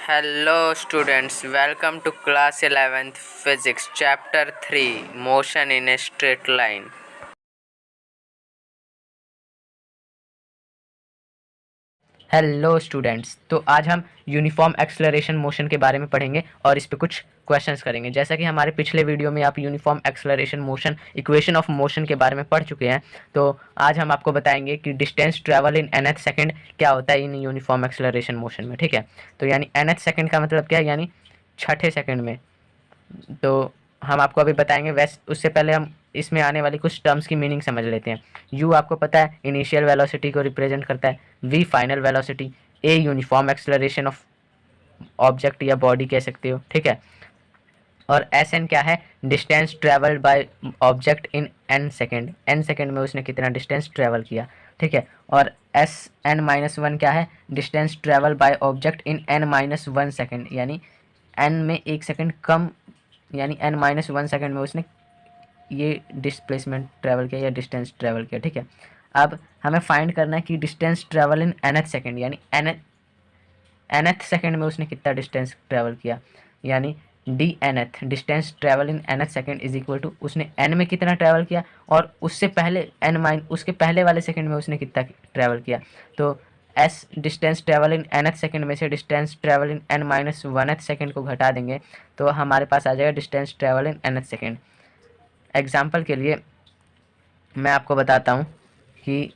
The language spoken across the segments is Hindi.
Hello students, welcome to class 11th physics chapter 3 motion in a straight line. Hello students, तो आज हम यूनिफॉर्म एक्सेलरेशन मोशन के बारे में पढ़ेंगे और इस पे कुछ क्वेश्चंस करेंगे। जैसा कि हमारे पिछले वीडियो में आप uniform acceleration motion equation of motion के बारे में पढ़ चुके हैं, तो आज हम आपको बताएंगे कि distance travel in nth second क्या होता है इन यूनिफॉर्म एक्सेलरेशन मोशन में। ठीक है, तो यानी nth सेकंड का मतलब क्या है, यानी छठे सेकंड में। तो हम आपको अभी बताएंगे। वैसे उससे पहले हम इसमें आने वाली कुछ टर्म्स की मीनिंग समझ लेते हैं। यू आपको पता है इनिशियल वेलोसिटी को रिप्रेजेंट करता है, V final velocity, A uniform acceleration of object या बॉडी कह सकते हो। ठीक है, और एस एन क्या है, distance travelled by object in N second, N second में उसने कितना डिस्टेंस ट्रेवल किया। ठीक है, और एस एन माइनस वन क्या है, distance travel by object in N minus one second, यानी एन में एक सेकेंड कम, यानी एन माइनस वन सेकेंड में उसने ये डिस्प्लेसमेंट ट्रैवल किया या डिस्टेंस ट्रैवल किया। ठीक है, अब हमें फाइंड करना है कि distance travel in nth second, यानी nth सेकेंड में उसने कितना डिस्टेंस ट्रैवल किया, यानी D nth distance travel in nth second is equal to उसने n में कितना ट्रैवल किया और उससे पहले उसके पहले वाले सेकेंड में उसने कितना ट्रैवल किया। तो S distance travel in nth second में से डिस्टेंस ट्रैवल इन n माइनस वनथ सेकेंड को घटा देंगे तो हमारे पास आ जाएगा distance travel in nth second. Example के लिए मैं आपको बताता हूँ कि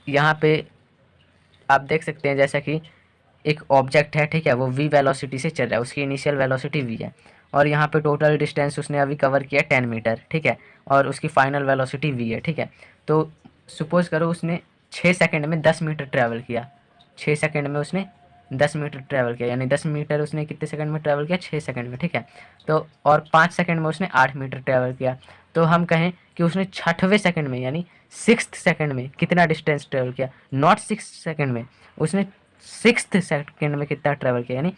यहाँ पे आप देख सकते हैं जैसा कि एक ऑब्जेक्ट है, ठीक है, वो v वेलोसिटी से चल रहा है, उसकी इनिशियल वेलोसिटी v है, और यहाँ पे टोटल डिस्टेंस उसने अभी कवर किया 10 मीटर। ठीक है, और उसकी फाइनल वेलोसिटी v है। ठीक है, तो सपोज करो उसने 6 सेकंड में 10 मीटर ट्रैवल किया, 6 सेकंड में उसने 10 मीटर ट्रैवल किया, यानी 10 मीटर उसने कितने सेकंड में ट्रैवल किया, 6 सेकंड में। ठीक है, तो और 5 सेकंड में उसने 8 मीटर ट्रैवल किया, तो हम कहें कि उसने छठवें सेकंड में यानी सिक्स्थ सेकंड में कितना डिस्टेंस ट्रैवल किया, नॉट सिक्स सेकंड में, उसने सिक्स्थ सेकंड में कितना ट्रैवल किया, यानी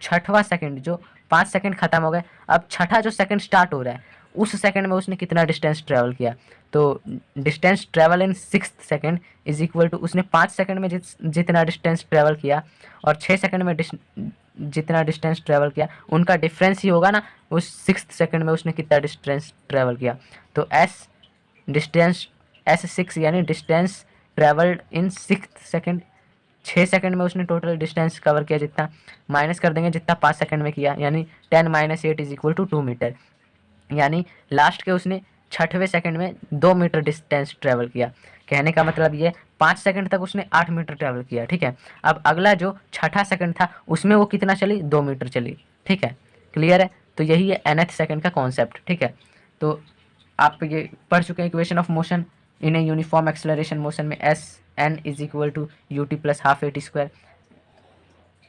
छठवां सेकंड, जो 5 सेकंड खत्म हो गए, अब छठा जो सेकंड स्टार्ट हो रहा है उस सेकंड में उसने कितना डिस्टेंस ट्रैवल किया। तो distance travel in sixth second is equal to उसने 5 सेकंड में जितना डिस्टेंस ट्रैवल किया और 6 सेकंड में जितना डिस्टेंस ट्रैवल किया, उनका डिफरेंस ही होगा ना, उस सिक्स्थ सेकंड में उसने कितना डिस्टेंस ट्रैवल किया। तो एस डिस्टेंस एस सिक्स यानी distance travelled in sixth second, 6 second में उसने टोटल डिस्टेंस कवर किया जितना, माइनस कर देंगे जितना 5 सेकंड में किया, यानी 10 minus 8 is equal to 2 metre, यानी लास्ट के उसने छठवें सेकंड में 2 मीटर डिस्टेंस ट्रैवल किया। कहने का मतलब ये 5 सेकंड तक उसने 8 मीटर ट्रैवल किया। ठीक है, अब अगला जो छठा सेकंड था उसमें वो कितना चली, 2 मीटर चली। ठीक है, क्लियर है, तो यही है nth सेकंड का कॉन्सेप्ट। ठीक है, तो आप ये पढ़ चुके हैं equation of motion in a uniform acceleration motion में S N is equal to U T plus half A T square,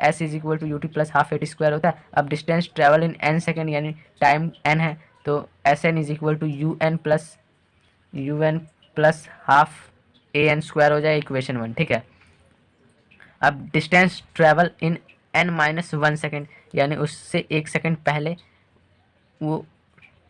S is equal to U T plus half A T square होता है। अब distance travel in N second यानी टाइम एन है, तो S N is equal to U N plus half A N square हो जाए इक्वेशन 1। ठीक है, अब distance travel in N minus one second, यानी उससे एक सेकेंड पहले, वो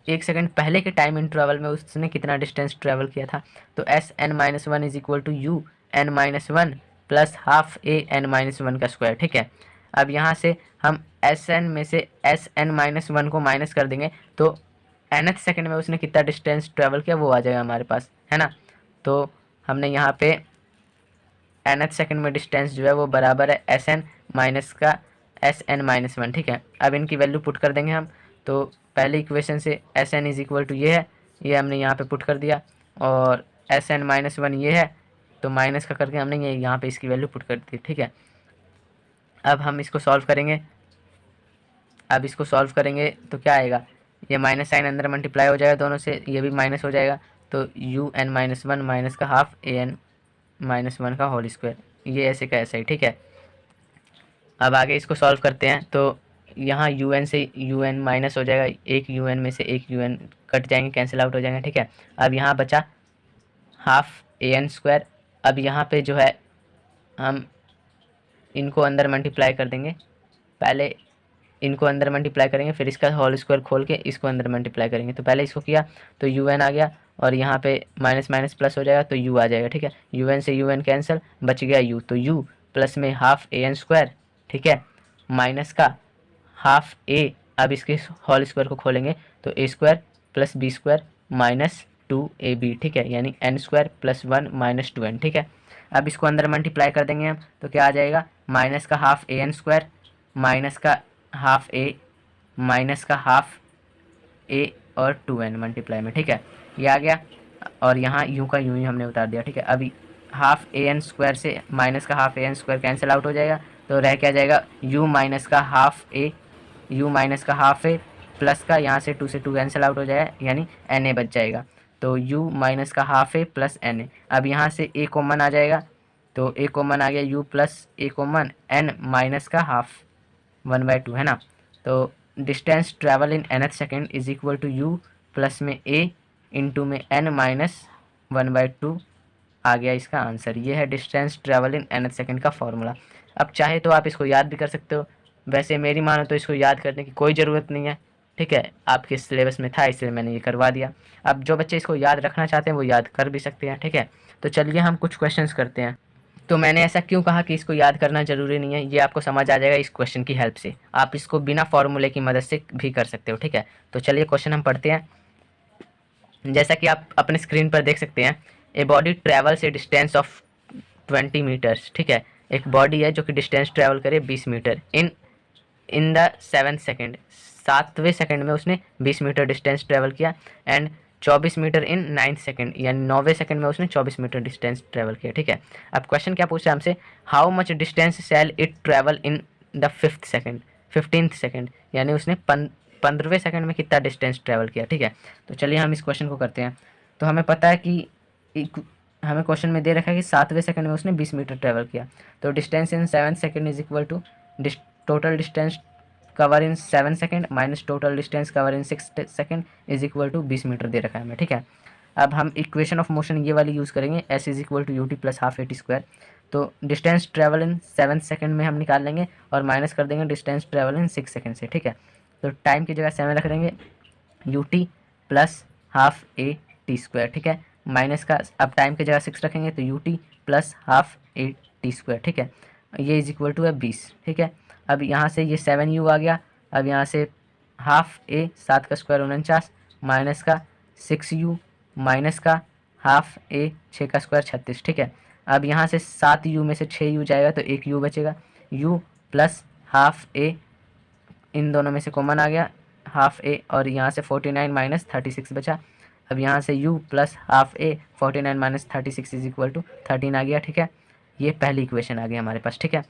एक सेकंड पहले के टाइम इंटरवल में उसने कितना डिस्टेंस ट्रैवल किया था। तो S N minus one is equal to U N minus one plus half A N minus one का स्क्वायर। ठीक है, अब यहाँ से हम एस एन में से एस एन माइनस वन को माइनस कर देंगे तो nth सेकंड में उसने कितना डिस्टेंस ट्रैवल किया वो आ जाएगा हमारे पास, है ना। तो हमने यहाँ पे nth सेकंड में डिस्टेंस जो है वो बराबर है एस एन माइनस का एस एन माइनस वन। ठीक है, अब इनकी वैल्यू पुट कर देंगे हम, तो पहले इक्वेशन से s N is equal to ये है, ये हमने यहाँ पे पुट कर दिया, और एस एन माइनस वन ये है, तो माइनस का करके हमने ये यहाँ पे इसकी वैल्यू पुट कर दी। ठीक है, अब हम इसको सॉल्व करेंगे, अब इसको सॉल्व करेंगे तो क्या आएगा, ये माइनस साइन अंदर मल्टीप्लाई हो जाएगा दोनों से, ये भी माइनस हो जाएगा, तो u N minus one minus का half A N minus one का होल स्क्वायर, ये ऐसे का ऐसा ही। ठीक है, अब आगे इसको सॉल्व करते हैं, तो यहाँ यू एन से यू एन माइनस हो जाएगा, एक यू एन में से एक यू एन कट जाएंगे, कैंसिल आउट हो जाएंगे। ठीक है, अब यहाँ बचा हाफ ए एन स्क्वायर, अब यहाँ पे जो है हम इनको अंदर मल्टीप्लाई कर देंगे, पहले इनको अंदर मल्टीप्लाई करेंगे फिर इसका होल स्क्वायर खोल के इसको अंदर मल्टीप्लाई करेंगे। तो पहले इसको किया तो यू एन आ गया, और यहाँ पे माइनस माइनस प्लस हो जाएगा तो यू आ जाएगा। ठीक है, यू एन से यू एन कैंसिल, बच गया यू, तो यू प्लस में हाफ ए एन स्क्वायर। ठीक है, माइनस का हाफ ए, अब इसके होल स्क्वायर को खोलेंगे तो A square plus B square minus 2ab, ठीक है, यानी N square plus 1 minus 2n, ठीक है। अब इसको अंदर मल्टीप्लाई कर देंगे हम तो क्या आ जाएगा, माइनस का हाफ ए एन स्क्वायर माइनस का हाफ ए माइनस का हाफ ए और 2n मल्टीप्लाई में, ठीक है, ये आ गया। और यहाँ यू का यूँ ही हमने उतार दिया, ठीक है। अभी हाफ ए एन स्क्वायर से माइनस का हाफ ए एन स्क्वायर कैंसिल आउट हो जाएगा तो रह क्या जाएगा, यू माइनस का हाफ ए, यू माइनस का हाफ ए प्लस का यहाँ से 2 से 2 कैंसिल आउट हो जाएगा, यानी एन ए बच जाएगा। तो u माइनस का half a plus n a. अब यहाँ से a कॉमन आ जाएगा तो a कॉमन आ गया, u plus a common n minus का हाफ 1/2 है ना। तो distance travel in nth second is equal to u plus में a इंटू में n माइनस 1/2 आ गया इसका आंसर। ये है distance travel in nth second का फॉर्मूला। अब चाहे तो आप इसको याद भी कर सकते हो, वैसे मेरी मानो तो इसको याद करने की कोई ज़रूरत नहीं है, ठीक है, आपके सिलेबस में था इसलिए मैंने ये करवा दिया। अब जो बच्चे इसको याद रखना चाहते हैं वो याद कर भी सकते हैं, ठीक है। तो चलिए हम कुछ क्वेश्चंस करते हैं। तो मैंने ऐसा क्यों कहा कि इसको याद करना ज़रूरी नहीं है, ये आपको समझ आ जाएगा इस क्वेश्चन की हेल्प से। आप इसको बिना फॉर्मूले की मदद से भी कर सकते हो, ठीक है। तो चलिए क्वेश्चन हम पढ़ते हैं। जैसा कि आप अपने स्क्रीन पर देख सकते हैं, a body travels a distance of 20 metres, ठीक है। एक बॉडी है जो कि डिस्टेंस ट्रैवल करे 20 metre in the 7th second, 7वें सेकंड में उसने 20 मीटर डिस्टेंस ट्रैवल किया, and 24 metre in 9th second, यानी 9वें सेकंड में उसने 24 मीटर डिस्टेंस ट्रैवल किया, ठीक है। अब क्वेश्चन क्या पूछ रहा है हमसे, how much distance shall it travel in the 15th second, यानी उसने 15वें सेकंड में कितना डिस्टेंस ट्रैवल किया, ठीक है। तो चलिए हम इस क्वेश्चन को करते हैं। तो हमें पता है कि हमें क्वेश्चन में दे रखा है कि 7वें सेकंड में उसने 20 मीटर ट्रैवल किया, तो distance in 7th second is equal to total distance cover in 7 second minus total distance cover in 6 second is equal to 20 metre दे रखा है हमें, ठीक है। अब हम इक्वेशन ऑफ मोशन ये वाली यूज़ करेंगे, s is equal to U T plus half A T square. तो डिस्टेंस ट्रैवल इन 7 सेकंड में हम निकाल लेंगे और माइनस कर देंगे डिस्टेंस ट्रैवल इन 6 सेकंड से, ठीक है। तो टाइम की जगह 7 रख देंगे, U T plus half A T square, ठीक है, माइनस का अब टाइम की जगह 6 रखेंगे तो U T plus half A T square, ठीक है, ये इज इक्वल टू है 20, ठीक है। अब यहाँ से ये 7u आ गया, अब यहाँ से हाफ ए 7 का स्क्वायर 49 माइनस का 6u माइनस का हाफ ए 6 का स्क्वायर 36, ठीक है। अब यहाँ से 7u में से 6u जाएगा तो 1u बचेगा, u प्लस हाफ ए इन दोनों में से कॉमन आ गया हाफ ए, और यहाँ से 49 माइनस 36 बचा। अब यहाँ से u plus half a 49 minus 36 is equal to 13 आ गया, ठीक है। ये पहली इक्वेशन आ गई हमारे पास, ठीक है।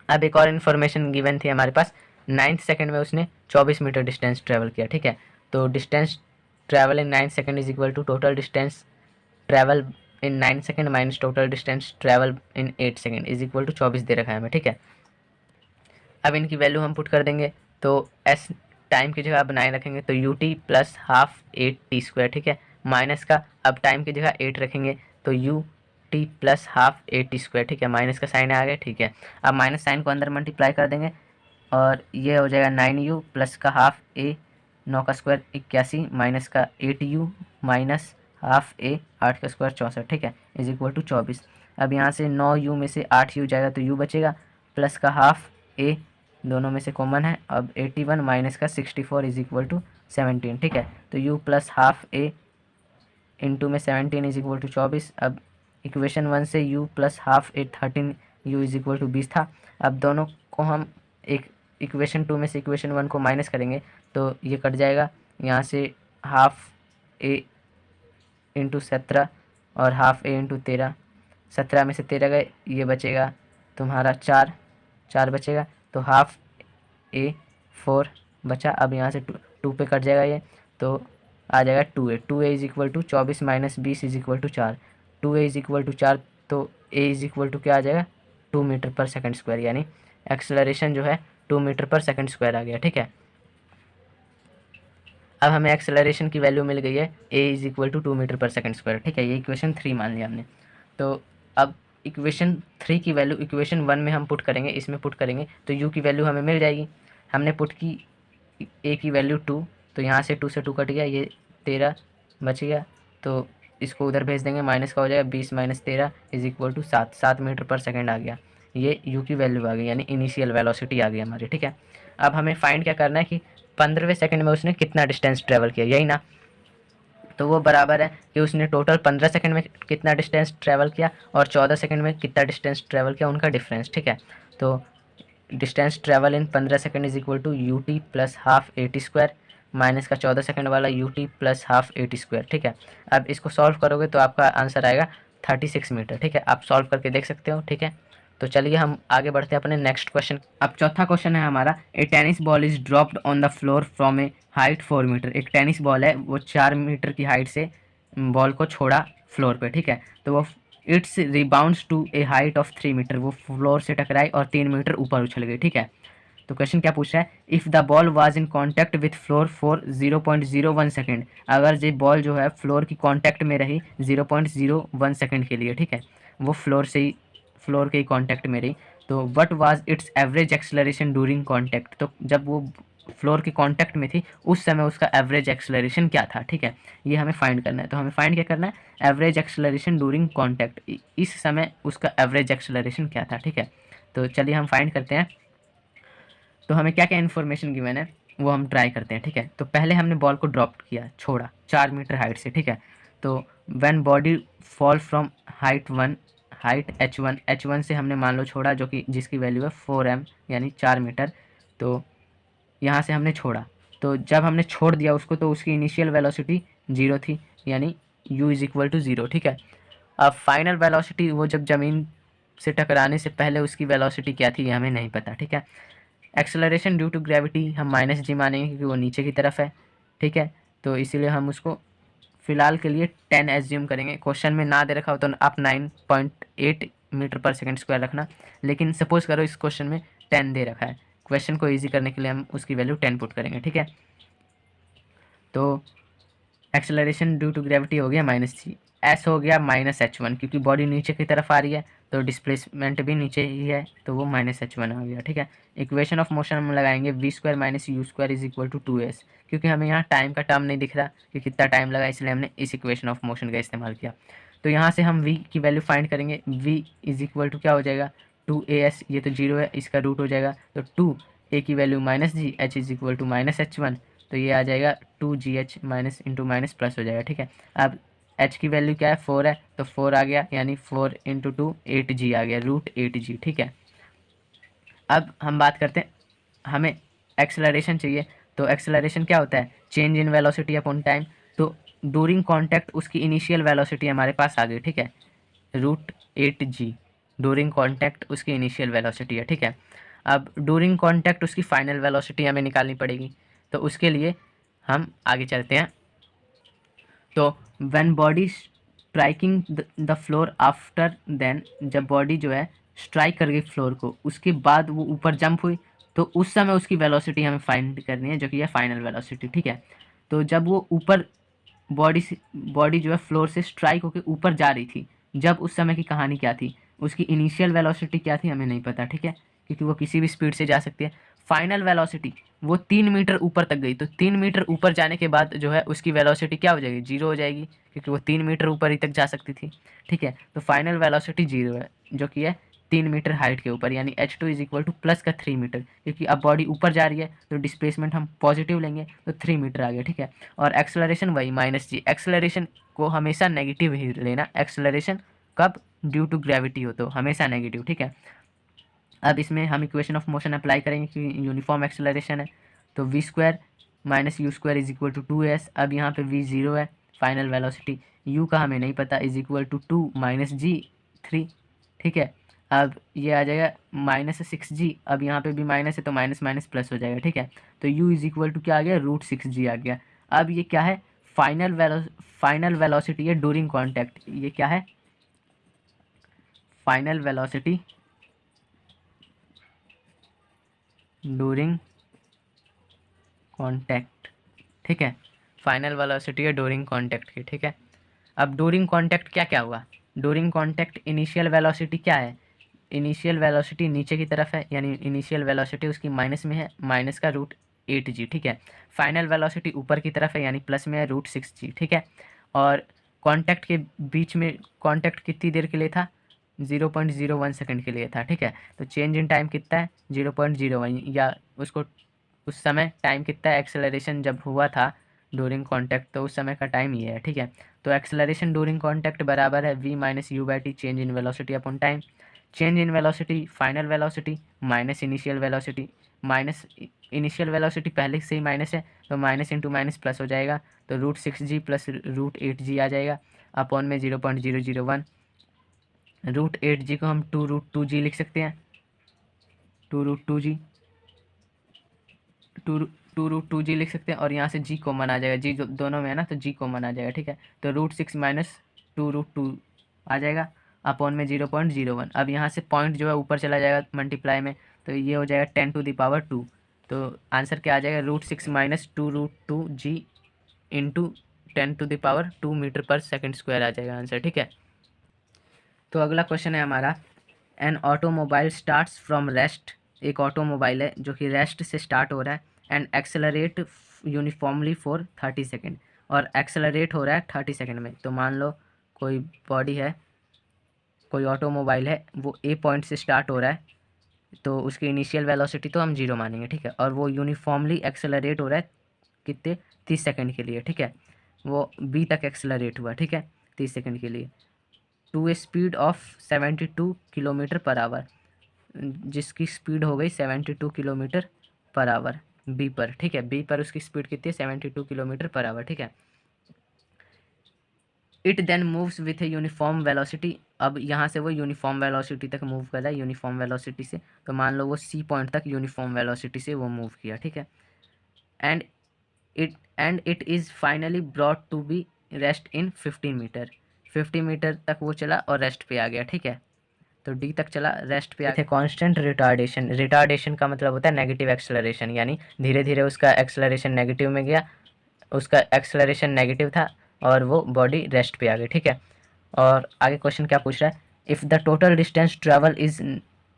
अब एक और इन्फॉर्मेशन गिवन थी हमारे पास, 9th सेकंड में उसने 24 मीटर डिस्टेंस ट्रैवल किया, ठीक है। तो distance travel in 9th second is equal to total distance travel in 9th second minus total distance travel in 8 second is equal to 24 दे रखा है हमें, ठीक है। अब इनकी वैल्यू हम पुट कर देंगे तो s टाइम की जगह बनाए रखेंगे तो U T plus half 8 T square, ठीक है, माइनस का अब टाइम की जगह 8 रखेंगे तो U T plus half 8 T square, ठीक है, माइनस का साइन आ गया, ठीक है। अब माइनस साइन को अंदर मल्टीप्लाई कर देंगे और ये हो जाएगा 9u प्लस का हाफ ए 9 का स्क्वायर 81 माइनस का 8u माइनस हाफ ए 8 का स्क्वायर 64, ठीक है, इज इक्वल टू 24। अब यहाँ से 9u में से 8u जाएगा तो u बचेगा प्लस का हाफ ए दोनों में से कॉमन है, अब 81 माइनस का 64 इज इक्वल टू 17, ठीक है। तो u प्लस हाफ ए इंटू में 17 इज इक्वल टू 24। अब इक्वेशन 1 से u plus half a 13 u is equal to 20 था। अब दोनों को हम एक इक्वेशन 2 में से इक्वेशन 1 को माइनस करेंगे तो ये कट जाएगा, यहाँ से हाफ ए इंटू 17 और हाफ ए इंटू 13, 17 में से 13 गए, ये बचेगा तुम्हारा 4 बचेगा, तो हाफ ए 4 बचा। अब यहाँ से 2 पे कट जाएगा ये, तो आ जाएगा 2a is equal to 24 minus 20 is equal to 4, 2a is equal to 4, तो a इज इक्वल टू क्या आ जाएगा 2 मीटर पर सेकंड स्क्वायर, यानी एक्सेलरेशन जो है 2 मीटर पर सेकंड स्क्वायर आ गया, ठीक है। अब हमें एक्सेलरेशन की वैल्यू मिल गई है a is equal to 2 metre per second square, ठीक है, ये इक्वेशन 3 मान लिया हमने। तो अब इक्वेशन 3 की वैल्यू इक्वेशन 1 में हम पुट करेंगे, इसमें पुट करेंगे तो u की वैल्यू हमें मिल जाएगी। हमने पुट की a की वैल्यू 2, तो यहाँ से 2 से 2 कट गया, ये 13 बच गया, तो इसको उधर भेज देंगे, माइनस का हो जाएगा 20 minus 13 is equal to 7 metre per second आ गया, ये u की वैल्यू आ गई, यानी इनिशियल वेलोसिटी आ गई हमारी, ठीक है। अब हमें फाइंड क्या करना है कि 15वें सेकंड में उसने कितना डिस्टेंस ट्रेवल किया, यही ना। तो वो बराबर है कि उसने टोटल 15 सेकंड में कितना डिस्टेंस ट्रैवल किया और 14 सेकंड में कितना डिस्टेंस ट्रैवल किया, उनका डिफरेंस, ठीक है। तो distance travel in 15 second is equal to U T plus half A T square minus का 14 सेकंड वाला u T plus half A T square, ठीक है। अब इसको सॉल्व करोगे तो आपका आंसर आएगा 36 मीटर, ठीक है। आप सॉल्व करके देख सकते हो, ठीक है। तो चलिए हम आगे बढ़ते हैं अपने नेक्स्ट क्वेश्चन। अब चौथा क्वेश्चन है हमारा, a tennis ball is dropped on the floor from a height 4 metre. एक टेनिस बॉल है, वो 4 मीटर की हाइट से बॉल को छोड़ा फ्लोर पे, ठीक है। तो वो its rebounds to a height of 3 metre, वो फ्लोर से टकराई और 3 मीटर ऊपर उछल गई, ठीक है। तो क्वेश्चन क्या पूछ रहा है, if the ball was in contact with floor for 0.01 second, अगर ये बॉल जो है फ्लोर की कांटेक्ट में रही 0.01 सेकेंड के लिए, ठीक है, वो फ्लोर के ही कांटेक्ट में रही, तो what was it's average acceleration during contact. तो जब वो फ्लोर के कांटेक्ट में थी उस समय उसका एवरेज एक्सेलरेशन क्या था, ठीक है। ये हमें फाइंड करना है। तो हमें फाइंड क्या करना है, एवरेज एक्सेलरेशन ड्यूरिंग कांटेक्ट, इस समय उसका एवरेज एक्सेलरेशन क्या था, ठीक है। तो चलिए हम फाइंड करते हैं। तो हमें क्या क्या इन्फॉर्मेशन गिवन है वो हम ट्राई करते हैं, ठीक है। तो पहले हमने बॉल को ड्रॉप किया, छोड़ा 4 मीटर हाइट से, ठीक है। तो when body fall from height h1 से हमने मान लो छोड़ा, जो कि जिसकी वैल्यू है 4m यानी 4 मीटर। तो यहाँ से हमने छोड़ा, तो जब हमने छोड़ दिया उसको तो उसकी इनिशियल वेलोसिटी 0 थी, यानी u इज़ इक्वल टू 0, ठीक है। अब फाइनल वेलोसिटी, वो जब ज़मीन से टकराने से पहले उसकी वेलोसिटी क्या थी ये हमें नहीं पता, ठीक है। एक्सेलरेशन ड्यू टू ग्रेविटी हम -g मानेंगे क्योंकि वो नीचे की तरफ है, ठीक है। तो इसीलिए हम उसको फ़िलहाल के लिए 10 एज्यूम करेंगे। क्वेश्चन में ना दे रखा हो तो आप 9.8 मीटर पर सेकंड स्क्वायर रखना, लेकिन सपोज़ करो इस क्वेश्चन में 10 दे रखा है, क्वेश्चन को ईजी करने के लिए हम उसकी वैल्यू 10 पुट करेंगे, ठीक है। तो एक्सेलरेशन ड्यू टू ग्रेविटी हो गया -g, एस हो गया -h1 क्योंकि बॉडी नीचे की तरफ आ रही है तो डिस्प्लेसमेंट भी नीचे ही है, तो वो -h1 आ गया, ठीक है। इक्वेशन ऑफ मोशन हम लगाएंगे v² - u² is equal to 2s, क्योंकि हमें यहाँ टाइम का टर्म नहीं दिख रहा कि कितना टाइम लगा, इसलिए हमने इस इक्वेशन ऑफ मोशन का इस्तेमाल किया। तो यहाँ से हम v की वैल्यू फाइंड करेंगे, v इज इक्वल टू क्या हो जाएगा 2as, ये तो 0 है, इसका रूट हो जाएगा, तो 2a की value -g, h is equal to -h1, तो ये आ जाएगा 2gh minus into minus plus हो जाएगा, ठीक है। अब h की वैल्यू क्या है 4 है, तो 4 आ गया, यानी 4 इंटू 2 8g आ गया, √8g, ठीक है। अब हम बात करते हैं, हमें एक्सेलरेशन चाहिए। तो एक्सेलरेशन क्या होता है, change in velocity upon time. तो ड्यूरिंग कॉन्टैक्ट उसकी इनिशियल वेलोसिटी हमारे पास आ गई, ठीक है, √8g ड्यूरिंग कॉन्टैक्ट उसकी इनिशियल वेलोसिटी है, ठीक है। अब ड्यूरिंग कॉन्टैक्ट उसकी फाइनल वेलोसिटी हमें निकालनी पड़ेगी, तो उसके लिए हम आगे चलते हैं। तो when body striking the floor after then, जब बॉडी जो है स्ट्राइक कर गई फ्लोर को, उसके बाद वो ऊपर जंप हुई, तो उस समय उसकी वेलोसिटी हमें फाइंड करनी है, जो कि है फाइनल वेलोसिटी, ठीक है। तो जब वो ऊपर बॉडी जो है फ्लोर से स्ट्राइक होकर ऊपर जा रही थी, जब उस समय की कहानी क्या थी, उसकी इनिशियल वेलोसिटी क्या थी हमें नहीं पता, ठीक है, क्योंकि वो किसी भी स्पीड से जा सकती है। फाइनल वेलोसिटी वो 3 मीटर ऊपर तक गई, तो 3 मीटर ऊपर जाने के बाद जो है उसकी वेलोसिटी क्या हो जाएगी, 0 हो जाएगी, क्योंकि वो 3 मीटर ऊपर ही तक जा सकती थी, ठीक है। तो फाइनल वेलोसिटी 0 है, जो कि है 3 मीटर हाइट के ऊपर, यानी h2 is equal two plus का 3 मीटर, क्योंकि अब बॉडी ऊपर जा रही है तो डिस्प्लेसमेंट हम पॉजिटिव लेंगे, तो 3 मीटर आ गया, ठीक है। और एक्सेलरेशन वही -g, एक्सेलरेशन को हमेशा नेगेटिव ही लेना, एक्सेलरेशन कब ड्यू टू ग्रेविटी हो तो हमेशा नेगेटिव, ठीक है। अब इसमें हम इक्वेशन ऑफ मोशन अप्लाई करेंगे क्योंकि यूनिफॉर्म एक्सेलरेशन है, तो v² - u² is equal to 2s। अब यहाँ पे v 0 है, फाइनल वेलोसिटी, u का हमें नहीं पता, इज इक्वल टू 2 - g 3, ठीक है। अब ये आ जाएगा -6g, अब यहाँ पे भी माइनस है तो माइनस माइनस प्लस हो जाएगा, ठीक है। तो u इज इक्वल टू क्या आ गया, √6g आ गया। अब ये क्या है, फाइनल वेलोसिटी है ड्यूरिंग कॉन्टैक्ट, ये क्या है, फाइनल वेलोसिटी ड्यूरिंग कॉन्टैक्ट, ठीक है, फाइनल वेलोसिटी है ड्यूरिंग कॉन्टैक्ट की, ठीक है। अब ड्यूरिंग कॉन्टैक्ट क्या क्या हुआ, ड्यूरिंग कॉन्टैक्ट इनिशियल वेलोसिटी क्या है, इनिशियल वेलोसिटी नीचे की तरफ है, यानी इनिशियल वेलोसिटी उसकी माइनस में है, माइनस का √8g, ठीक है। फाइनल वेलोसिटी ऊपर की तरफ है, यानी प्लस में है, √6g, ठीक है। और कॉन्टैक्ट के बीच में, कॉन्टैक्ट कितनी देर के लिए था, 0.01 सेकंड के लिए था, ठीक है। तो चेंज इन टाइम कितना है 0.01, या उसको उस समय टाइम कितना है एक्सेलरेशन जब हुआ था डूरिंग कॉन्टैक्ट, तो उस समय का टाइम ये है, ठीक है। तो एक्सेलरेशन डूरिंग कॉन्टैक्ट बराबर है v minus U by T change in velocity upon time. Change in velocity final velocity minus initial velocity, minus initial velocity पहले से ही माइनस है तो माइनस इंटू माइनस प्लस हो जाएगा, तो √6g प्लस √8g आ जाएगा अपॉन में 0.001। √8g को हम 2√2g लिख सकते हैं, 2√2g, 2√2g लिख सकते हैं, और यहाँ से g कॉमन आ जाएगा, g दोनों में है ना तो g कॉमन आ जाएगा, ठीक है। तो √6 माइनस 2√2 आ जाएगा अपॉन में 0.01। अब यहाँ से पॉइंट जो है ऊपर चला जाएगा मल्टीप्लाई में, तो ये हो जाएगा 10⁻²। तो आंसर क्या आ जाएगा √6 माइनस 2√2g इंटू 10⁻² मीटर पर सेकेंड स्क्वायर आ जाएगा आंसर, ठीक है। तो अगला क्वेश्चन है हमारा, an automobile starts from rest, एक ऑटोमोबाइल है जो कि रेस्ट से स्टार्ट हो रहा है, and accelerate uniformly for 30 second, और एक्सेलरेट हो रहा है 30 सेकेंड में। तो मान लो कोई बॉडी है, कोई ऑटोमोबाइल है, वो ए पॉइंट से स्टार्ट हो रहा है, तो उसकी इनिशियल वेलोसिटी तो हम 0 मानेंगे, ठीक है। और वो यूनिफॉर्मली एक्सेलरेट हो रहा है कितने 30 सेकेंड के लिए, ठीक है। वो बी तक एक्सेलरेट हुआ, ठीक है, 30 सेकेंड के लिए, to a speed of 72 kilometre per hour, जिसकी स्पीड हो गई 72 किलोमीटर पर आवर बी पर, ठीक है। बी पर उसकी स्पीड कितनी है 72 किलोमीटर पर आवर, ठीक है। It then moves with a uniform velocity, अब यहाँ से वो यूनिफॉर्म वेलोसिटी तक मूव कर रहा है, यूनिफॉर्म वेलोसिटी से, तो मान लो वो सी पॉइंट तक यूनिफॉर्म वेलोसिटी से वो मूव किया, ठीक है। And it is finally brought to be rest in 15 metre, 50 metre तक वो चला और रेस्ट पे आ गया, ठीक है। तो डी तक चला, रेस्ट पे आ गया। कांस्टेंट रिटार्डेशन, रिटार्डेशन का मतलब होता है नेगेटिव एक्सेलरेशन, यानी धीरे धीरे उसका एक्सेलरेशन नेगेटिव में गया, उसका एक्सेलरेशन नेगेटिव था और वो बॉडी रेस्ट पे आ गई, ठीक है। और आगे क्वेश्चन क्या पूछ रहा है, if the total distance travel is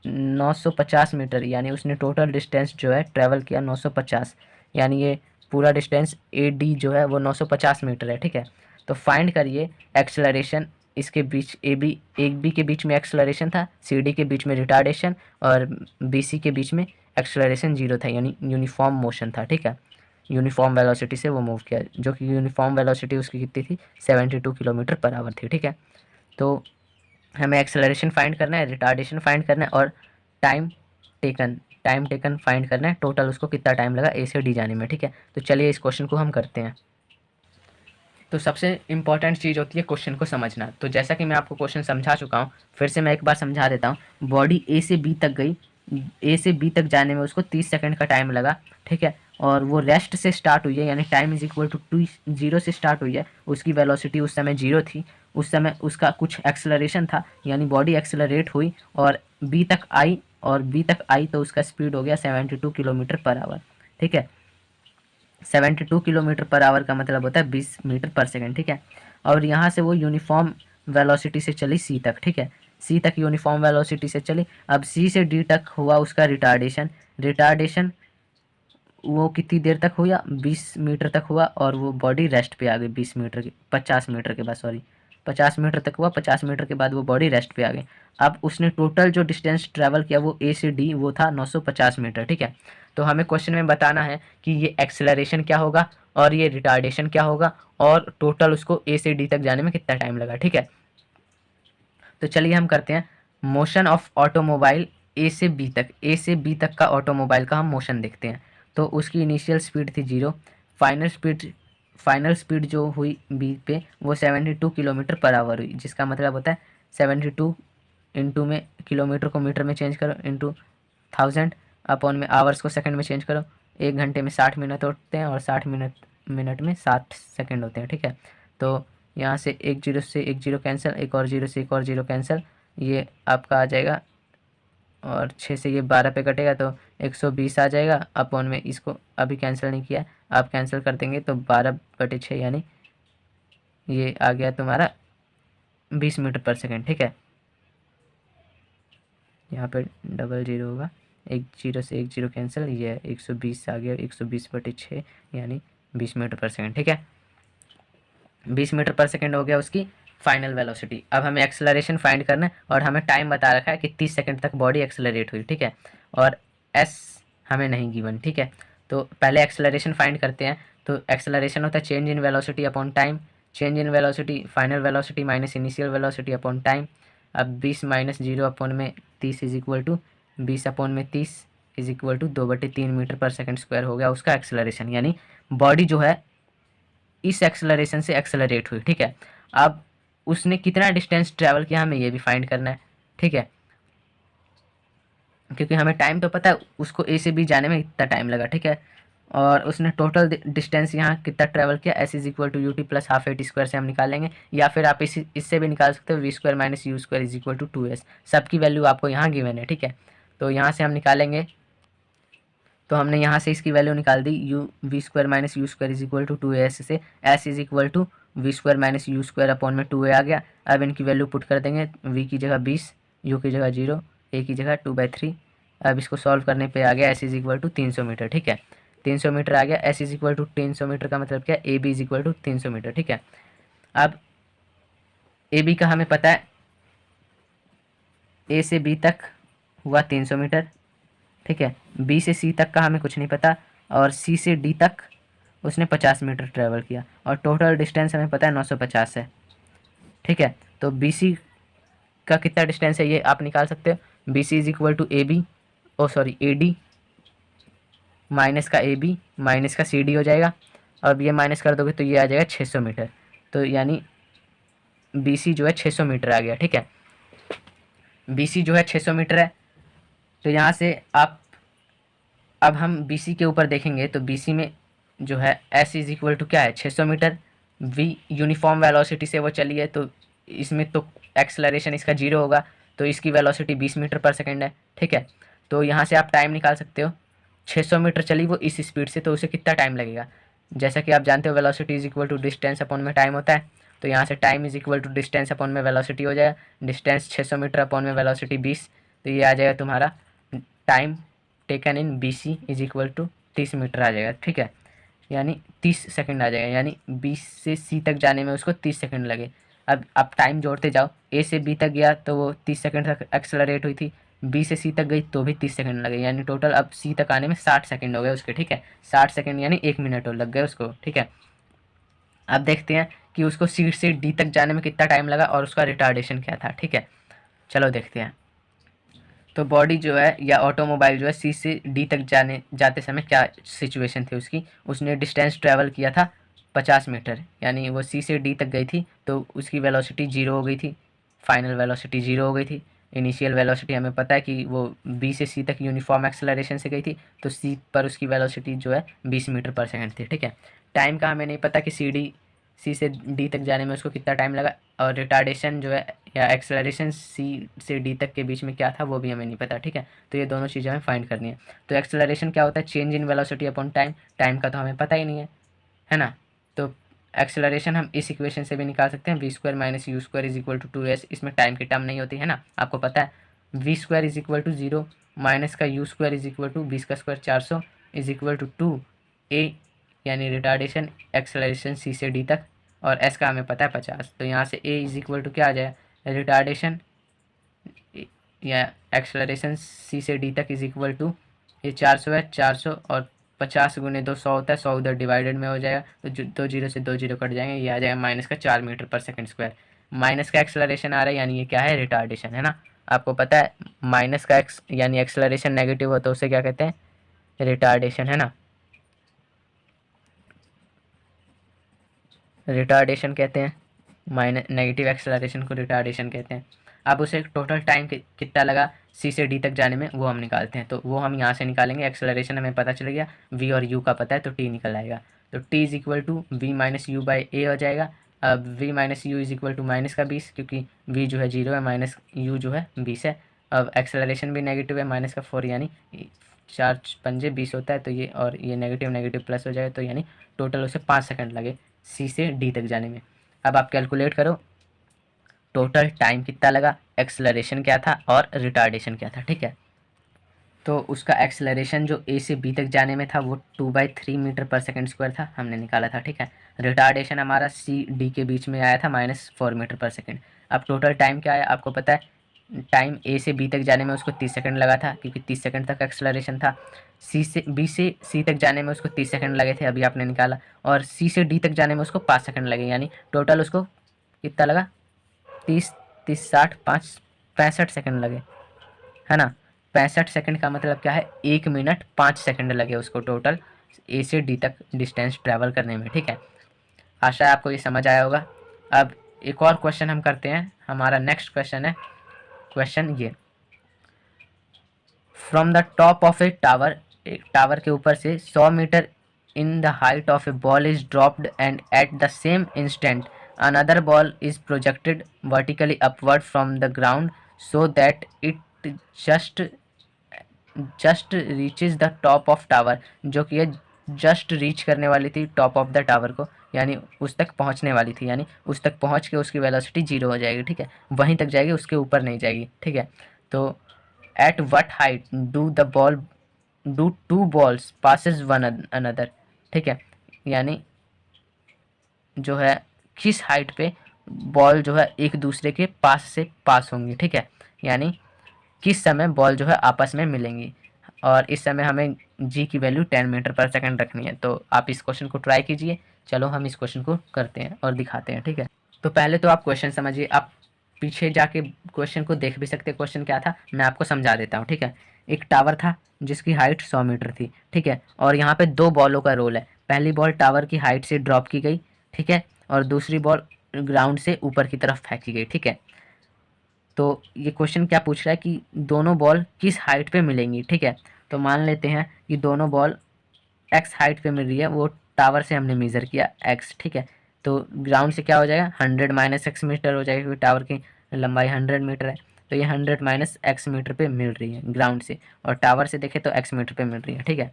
950 metre, यानी उसने टोटल डिस्टेंस जो है ट्रैवल किया 950, यानी ये पूरा डिस्टेंस ए डी जो है वो 950 मीटर है, ठीक है। तो फाइंड करिए एक्सेलरेशन, इसके बीच ए बी, एक बी के बीच में एक्सेलरेशन था, सी डी के बीच में रिटार्डेशन, और बी सी के बीच में एक्सेलरेशन 0 था, यानी यूनिफॉर्म मोशन था, ठीक है। यूनिफॉर्म वेलोसिटी से वो मूव किया, जो कि यूनिफॉर्म वेलोसिटी उसकी कितनी थी 72 किलोमीटर पर आवर थी, ठीक है। तो हमें एक्सेलरेशन फाइंड करना है, रिटार्डेशन फाइंड करना है, और टाइम टेकन फाइंड करना है, टोटल उसको कितना टाइम लगा ए से डी जाने में, ठीक है। तो चलिए इस क्वेश्चन को हम करते हैं। तो सबसे इम्पॉर्टेंट चीज़ होती है क्वेश्चन को समझना। तो जैसा कि मैं आपको क्वेश्चन समझा चुका हूँ, फिर से मैं एक बार समझा देता हूँ। बॉडी ए से बी तक गई, ए से बी तक जाने में उसको 30 सेकंड का टाइम लगा, ठीक है। और वो रेस्ट से स्टार्ट हुई है, यानी टाइम इज इक्वल टू 0 से स्टार्ट हुई है, उसकी वेलोसिटी उस समय 0 थी, उस समय उसका कुछ एक्सेलरेशन था, यानी बॉडी एक्सेलरेट हुई और बी तक आई, और बी तक आई तो उसका स्पीड हो गया 72 किलोमीटर पर आवर, ठीक है। 72 किलोमीटर पर आवर का मतलब होता है 20 मीटर पर सेकंड, ठीक है। और यहाँ से वो यूनिफॉर्म वेलोसिटी से चली सी तक, ठीक है, सी तक यूनिफॉर्म वेलोसिटी से चली। अब सी से डी तक हुआ उसका रिटार्डेशन वो कितनी देर तक हुआ 20 मीटर तक हुआ, और वो बॉडी रेस्ट पे आ गई 50 मीटर के बाद, सॉरी 50 मीटर तक हुआ, 50 मीटर के बाद वो बॉडी रेस्ट पे आ गई। अब उसने टोटल जो डिस्टेंस ट्रैवल किया वो ए से डी वो था 950 मीटर, ठीक है। तो हमें क्वेश्चन में बताना है कि ये एक्सेलरेशन क्या होगा और ये रिटार्डेशन क्या होगा, और टोटल उसको ए से डी तक जाने में कितना टाइम लगा, ठीक है। तो चलिए हम करते हैं मोशन ऑफ ऑटोमोबाइल ए से बी तक, ए से बी तक का ऑटोमोबाइल का हम मोशन देखते हैं। तो उसकी इनिशियल स्पीड थी 0, फाइनल स्पीड जो हुई बी पे वो 72 किलोमीटर पर आवर हुई, जिसका मतलब होता है 72 इंटू में किलोमीटर को मीटर में चेंज करो इंटू 1000 अपॉन में आवर्स को सेकंड में चेंज करो। एक घंटे में 60 मिनट होते हैं और 60 मिनट में 60 सेकंड होते हैं, ठीक है। तो यहाँ से एक जीरो से एक जीरो कैंसिल, एक और जीरो से एक और जीरो कैंसिल, ये आपका आ जाएगा, और 6 से ये 12 पे कटेगा तो 120 आ जाएगा अपॉन में, इसको अभी कैंसिल नहीं किया, आप कैंसिल कर देंगे तो 12/6, यानी ये आ गया तुम्हारा 20 मीटर पर सेकंड, ठीक है। यहाँ पे डबल जीरो होगा, एक जीरो से एक जीरो कैंसिल, ये 120 आ गया, 120/6 यानी 20 मीटर पर सेकंड, ठीक है। 20 मीटर पर सेकंड हो गया उसकी फाइनल वेलोसिटी। अब हमें एक्सेलरेशन फाइंड करना है और हमें टाइम बता रखा है कि 30 सेकंड तक बॉडी एक्सेलरेट हुई, ठीक है, और एस हमें नहीं गिवन, ठीक है। तो पहले एक्सेलरेशन फाइंड करते हैं। तो एक्सेलरेशन होता है change in velocity upon time, change in velocity final velocity minus initial velocity upon time. अब 20 माइनस 0 अपॉन में 30 इज इक्वल टू 20 अपॉन में 30 is equal to 2/3 metre per second square हो गया उसका एक्सेलरेशन, यानी बॉडी जो है इस एक्सेलरेशन से एक्सेलरेट हुई, ठीक है। अब उसने कितना डिस्टेंस ट्रैवल किया हमें ये भी फाइंड करना है, ठीक है, क्योंकि हमें टाइम तो पता है उसको ए से बी जाने में कितना टाइम लगा, ठीक है, और उसने टोटल डिस्टेंस यहाँ कितना ट्रैवल किया s is equal to U T plus half A T square से हम निकालेंगे, या फिर आप इससे भी निकाल सकते हो v square minus you square is equal to 2s। सबकी वैल्यू आपको यहाँ गिवन है, ठीक है। तो यहाँ से हम निकालेंगे, तो हमने यहाँ से इसकी वैल्यू निकाल दी U V square minus you square is equal to 2s से S is equal to V square minus you square upon में 2a आ गया। अब इनकी वैल्यू पुट कर देंगे, वी की जगह 20, यू की जगह 0, ए की जगह 2/3। अब इसको सॉल्व करने पे आ गया s is equal to 300 metre, ठीक है, 300 मीटर आ गया। S is equal to 300 metre का मतलब क्या, a b is equal to 300 metre, ठीक है। अब ए बी का हमें पता है ए से बी तक हुआ 300 मीटर, ठीक है, बी से सी तक का हमें कुछ नहीं पता, और सी से डी तक उसने 50 मीटर ट्रैवल किया, और टोटल डिस्टेंस हमें पता है 950 है, ठीक है। तो बी सी का कितना डिस्टेंस है ये आप निकाल सकते हो। B C is equal to a b, oh sorry a d minus का ए बी माइनस का सी डी हो जाएगा। अब ये माइनस कर दोगे तो ये आ जाएगा 600 मीटर, तो यानी बी सी जो है 600 मीटर आ गया, ठीक है। बी सी जो है 600 मीटर है, तो यहाँ से आप अब हम बी सी के ऊपर देखेंगे तो बी सी में जो है एस इज इक्वल टू क्या है 600 मीटर, वी यूनिफॉर्म वेलोसिटी से वो चली है तो इसमें तो एक्सेलरेशन इसका 0 होगा, तो इसकी वेलोसिटी 20 मीटर पर सेकंड है, ठीक है। तो यहाँ से आप टाइम निकाल सकते हो, 600 मीटर चली वो इस स्पीड से, तो उसे कितना टाइम लगेगा। जैसा कि आप जानते हो velocity is equal to distance upon में टाइम होता है, तो यहाँ से time is equal to distance upon में वेलोसिटी हो जाएगा। डिस्टेंस 600 मीटर अपॉन में वेलोसिटी 20, तो ये आ जाएगा तुम्हारा time taken in B C is equal to 30 metre आ जाएगा, ठीक है, यानी 30 सेकंड आ जाएगा, यानी बी से सी तक जाने में उसको 30 सेकंड लगे। अब आप टाइम जोड़ते जाओ, ए से बी तक गया तो वो 30 सेकंड तक एक्सेलरेट हुई थी, बी से सी तक गई तो भी 30 सेकंड लगे, यानी टोटल अब सी तक आने में 60 सेकंड हो गए उसके, ठीक है, 60 सेकंड यानी 1 मिनट और लग गए उसको, ठीक है। अब देखते हैं कि उसको सी से डी तक जाने में कितना टाइम लगा और उसका रिटार्डेशन क्या था, ठीक है, चलो देखते हैं। तो बॉडी जो है या ऑटोमोबाइल जो है सी से डी तक जाते समय क्या सिचुएशन थी उसकी, उसने डिस्टेंस ट्रैवल किया था 50 मीटर, यानी वो सी से डी तक गई थी तो उसकी वेलोसिटी 0 हो गई थी, फाइनल वेलोसिटी 0 हो गई थी। इनिशियल वेलोसिटी हमें पता है कि वो बी से सी तक यूनिफॉर्म एक्सेलरेशन से गई थी, तो सी पर उसकी वेलोसिटी जो है 20 मीटर पर सेकंड थी, ठीक है। टाइम का हमें नहीं पता कि सी से डी तक जाने में उसको कितना टाइम लगा, और रिटार्डेशन जो है या एक्सेलरेशन सी से डी तक के बीच में क्या था वो भी हमें नहीं पता, ठीक है। तो ये दोनों चीज़ें हमें फाइंड करनी है। तो एक्सेलरेशन क्या होता है, change in velocity upon time, time का तो हमें पता ही नहीं है ना। तो एक्सेलरेशन हम इस इक्वेशन से भी निकाल सकते हैं, v square minus you square is equal to 2s, इसमें टाइम की टर्म नहीं होती है ना, आपको पता है। V square is equal to 0 minus का U square is equal to 20 का square 400 is equal to 2a, यानी रिटार्डेशन एक्सेलरेशन सी से डी तक, और एस का हमें पता है 50, तो यहाँ से ए इज इक्वल टू क्या आ जाए, रिटार्डेशन या एक्सेलरेशन सी से डी तक इज इक्वल टू ये 400 है, 400 और 50 गुने 2 100 होता है, 100 उधर डिवाइडेड में हो जाएगा, तो 2 जीरो से 2 जीरो कट जाएंगे, ये आ जाएगा माइनस का 4 metre per second square. Minus का एक्सेलरेशन आ रहा है यानी ये क्या है, रिटार्डेशन है ना। आपको पता है माइनस का एक्स यानी एक्सेलरेशन नेगेटिव हो तो उसे क्या कहते हैं, रिटार्डेशन, है ना, रिटार्डेशन कहते हैं। माइनस नेगेटिव एक्सेलरेशन को रिटार्डेशन कहते हैं। अब उसे टोटल टाइम कितना लगा सी से डी तक जाने में वो हम निकालते हैं, तो वो हम यहाँ से निकालेंगे। एक्सेलरेशन हमें पता चल गया, वी और यू का पता है तो टी निकल आएगा, तो T is equal to V minus U by A हो जाएगा। अब V minus U is equal to minus का 20, क्योंकि वी जो है 0 है माइनस यू जो है 20 है। अब एक्सेलरेशन भी नेगेटिव है, माइनस का 4 यानी 4 पंजे 20 होता है, तो ये और ये नेगेटिव नेगेटिव प्लस हो जाएगा, तो यानी टोटल उसे 5 सेकंड लगे सी से डी तक जाने में। अब आप कैलकुलेट करो टोटल टाइम कितना लगा, एक्सेलरेशन क्या था और रिटार्डेशन क्या था, ठीक है। तो उसका एक्सेलरेशन जो ए से बी तक जाने में था वो 2/3 मीटर पर सेकंड स्क्वायर था, हमने निकाला था। ठीक है, रिटार्डेशन हमारा सी डी के बीच में आया था -4 मीटर पर सेकंड। अब टोटल टाइम क्या आया आपको पता है, टाइम ए से बी तक जाने में उसको 30 सेकंड लगा था क्योंकि 30 सेकंड तक एक्सेलरेशन था। बी से सी तक जाने में उसको 30 सेकंड लगे थे, अभी आपने निकाला। और सी से डी तक जाने में उसको 5 सेकंड लगे, यानी टोटल उसको कितना लगा, 30 30 60 5 65 सेकंड लगे, है ना। 65 सेकंड का मतलब क्या है, 1 मिनट 5 सेकंड लगे उसको टोटल ए से डी तक डिस्टेंस ट्रैवल करने में। ठीक है, आशा है आपको ये समझ आया होगा। अब एक और क्वेश्चन हम करते हैं, हमारा नेक्स्ट क्वेश्चन है क्वेश्चन ये, from the top of a tower, एक टावर के ऊपर से 100 metre in the height of a ball is dropped and at the same instant another ball is projected vertically upward from the ground so that it just reaches the top of tower, जो कि ये जस्ट रीच करने वाली थी टॉप ऑफ द टावर को, यानी उस तक पहुंचने वाली थी, यानी उस तक पहुंच के उसकी वेलोसिटी 0 हो जाएगी। ठीक है, वहीं तक जाएगी, उसके ऊपर नहीं जाएगी। ठीक है, तो at what height do two balls passes one another. ठीक है, यानी जो है किस हाइट पे बॉल जो है एक दूसरे के पास से पास होंगी। ठीक है, यानी किस समय बॉल जो है आपस में मिलेंगी, और इस समय हमें जी की वैल्यू 10 मीटर पर सेकंड रखनी है। तो आप इस क्वेश्चन को ट्राई कीजिए। चलो हम इस क्वेश्चन को करते हैं और दिखाते हैं। ठीक है, तो पहले तो आप क्वेश्चन समझिए, आप पीछे जाके क्वेश्चन को देख भी सकते हैं, क्वेश्चन क्या था मैं आपको समझा देता हूँ। ठीक है, एक टावर था जिसकी हाइट 100 मीटर थी। ठीक है, और यहाँ पे 2 बॉलों का रोल है, पहली बॉल टावर की हाइट से ड्रॉप की गई, ठीक है, और दूसरी बॉल ग्राउंड से ऊपर की तरफ फेंकी गई। ठीक है, तो ये क्वेश्चन क्या पूछ रहा है कि दोनों बॉल किस हाइट पे मिलेंगी। ठीक है, तो मान लेते हैं कि दोनों बॉल एक्स हाइट पे मिल रही है, वो टावर से हमने मेज़र किया एक्स। ठीक है, तो ग्राउंड से क्या हो जाएगा, 100 माइनस एक्स मीटर हो जाएगा, क्योंकि टावर की लंबाई 100 मीटर है, तो ये 100 माइनस एक्स मीटर पे मिल रही है ग्राउंड से, और टावर से देखें तो एक्स मीटर पे मिल रही है। ठीक है,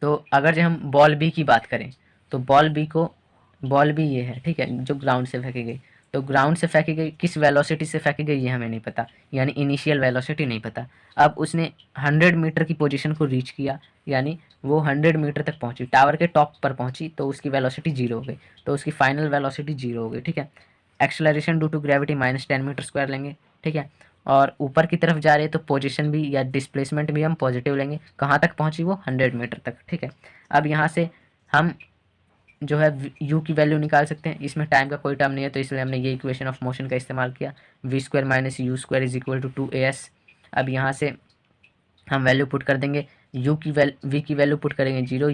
तो अगर जो हम बॉल बी की बात करें, तो बॉल बी ये है, ठीक है, जो ग्राउंड से फेंकी गई, तो ग्राउंड से फेंकी गई किस वेलोसिटी से फेंकी गई ये हमें नहीं पता, यानी इनिशियल वेलोसिटी नहीं पता। अब उसने 100 मीटर की पोजीशन को रीच किया, यानी वो 100 मीटर तक पहुंची, टावर के टॉप पर पहुंची, तो उसकी वेलोसिटी 0 हो गई, तो उसकी फाइनल वेलोसिटी 0 हो गई। ठीक है, acceleration due to gravity -10 metre square लेंगे। ठीक है, और ऊपर की तरफ जा रहे हैं तो पोजीशन भी या डिस्प्लेसमेंट भी हम पॉजिटिव लेंगे, कहाँ तक पहुंची वो 100 मीटर तक। ठीक है, अब यहाँ से हम जो है u की वैल्यू निकाल सकते हैं, इसमें टाइम का कोई टर्म नहीं है, तो इसलिए हमने ये इक्वेशन ऑफ मोशन का इस्तेमाल किया, v² - u² is equal to 2as। अब यहाँ से हम वैल्यू पुट कर देंगे, v की वैल्यू पुट करेंगे 0,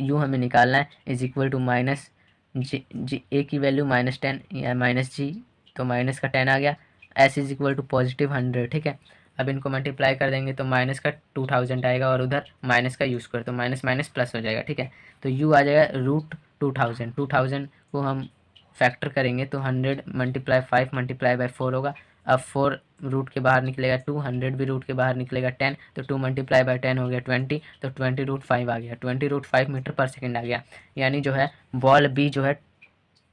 u हमें निकालना है, is equal to minus g a की वैल्यू -10 या -g, तो माइनस का 10 आ गया, s इज इक्वल टू +100। ठीक है, अब इनको मल्टीप्लाई कर देंगे तो माइनस का 2000 आएगा, और उधर माइनस का u², तो माइनस माइनस प्लस हो जाएगा। ठीक है, तो u आ जाएगा √2000 को हम फैक्टर करेंगे तो 100 × 5 × 4 होगा। अब 4 रूट के बाहर निकलेगा 2, 100 भी रूट के बाहर निकलेगा 10, तो 2 × 10 हो गया 20, तो 20√5 आ गया, 20√5 मीटर पर सेकंड आ गया, यानी जो है बॉल बी जो है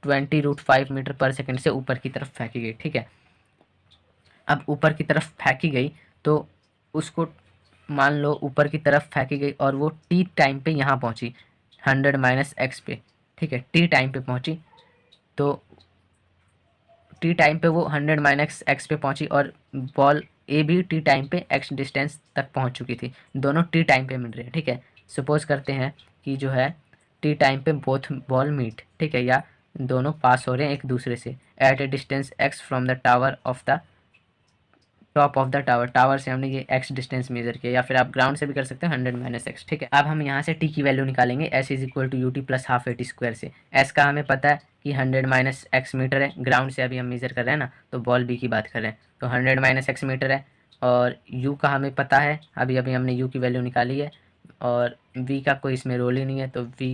20√5 मीटर पर सेकंड से ऊपर की तरफ फेंकी गई। ठीक है, अब ऊपर की तरफ फेंकी गई तो उसको मान लो ऊपर की तरफ फेंकी गई और वो टी टाइम पे यहाँ पहुँची 100 माइनस एक्स पे। ठीक है, टी टाइम पे पहुँची, तो टी टाइम पे वो 100 माइनस एक्स पे पहुँची, और बॉल ए भी टी टाइम पे एक्स डिस्टेंस तक पहुँच चुकी थी, दोनों टी टाइम पे मिल रहे हैं। ठीक है, सपोज करते हैं कि जो है टी टाइम पे बोथ बॉल मीट, ठीक है, या दोनों पास हो रहे हैं एक दूसरे से at a distance x from the tower of the top of the tower से हमने ये एक्स डिस्टेंस मेजर किया, या फिर आप ग्राउंड से भी कर सकते हैं 100 माइनस एक्स। ठीक है, अब हम यहाँ से टी की वैल्यू निकालेंगे, s is equal to ut plus half A T square से। एस का हमें पता है कि 100 माइनस एक्स मीटर है, ग्राउंड से अभी हम मेजर कर रहे हैं ना, तो बॉल बी की बात कर रहे हैं, तो 100 माइनस एक्स मीटर है, और u का हमें पता है, अभी अभी हमने u की वैल्यू निकाली है, और v का कोई इसमें रोल ही नहीं है, तो v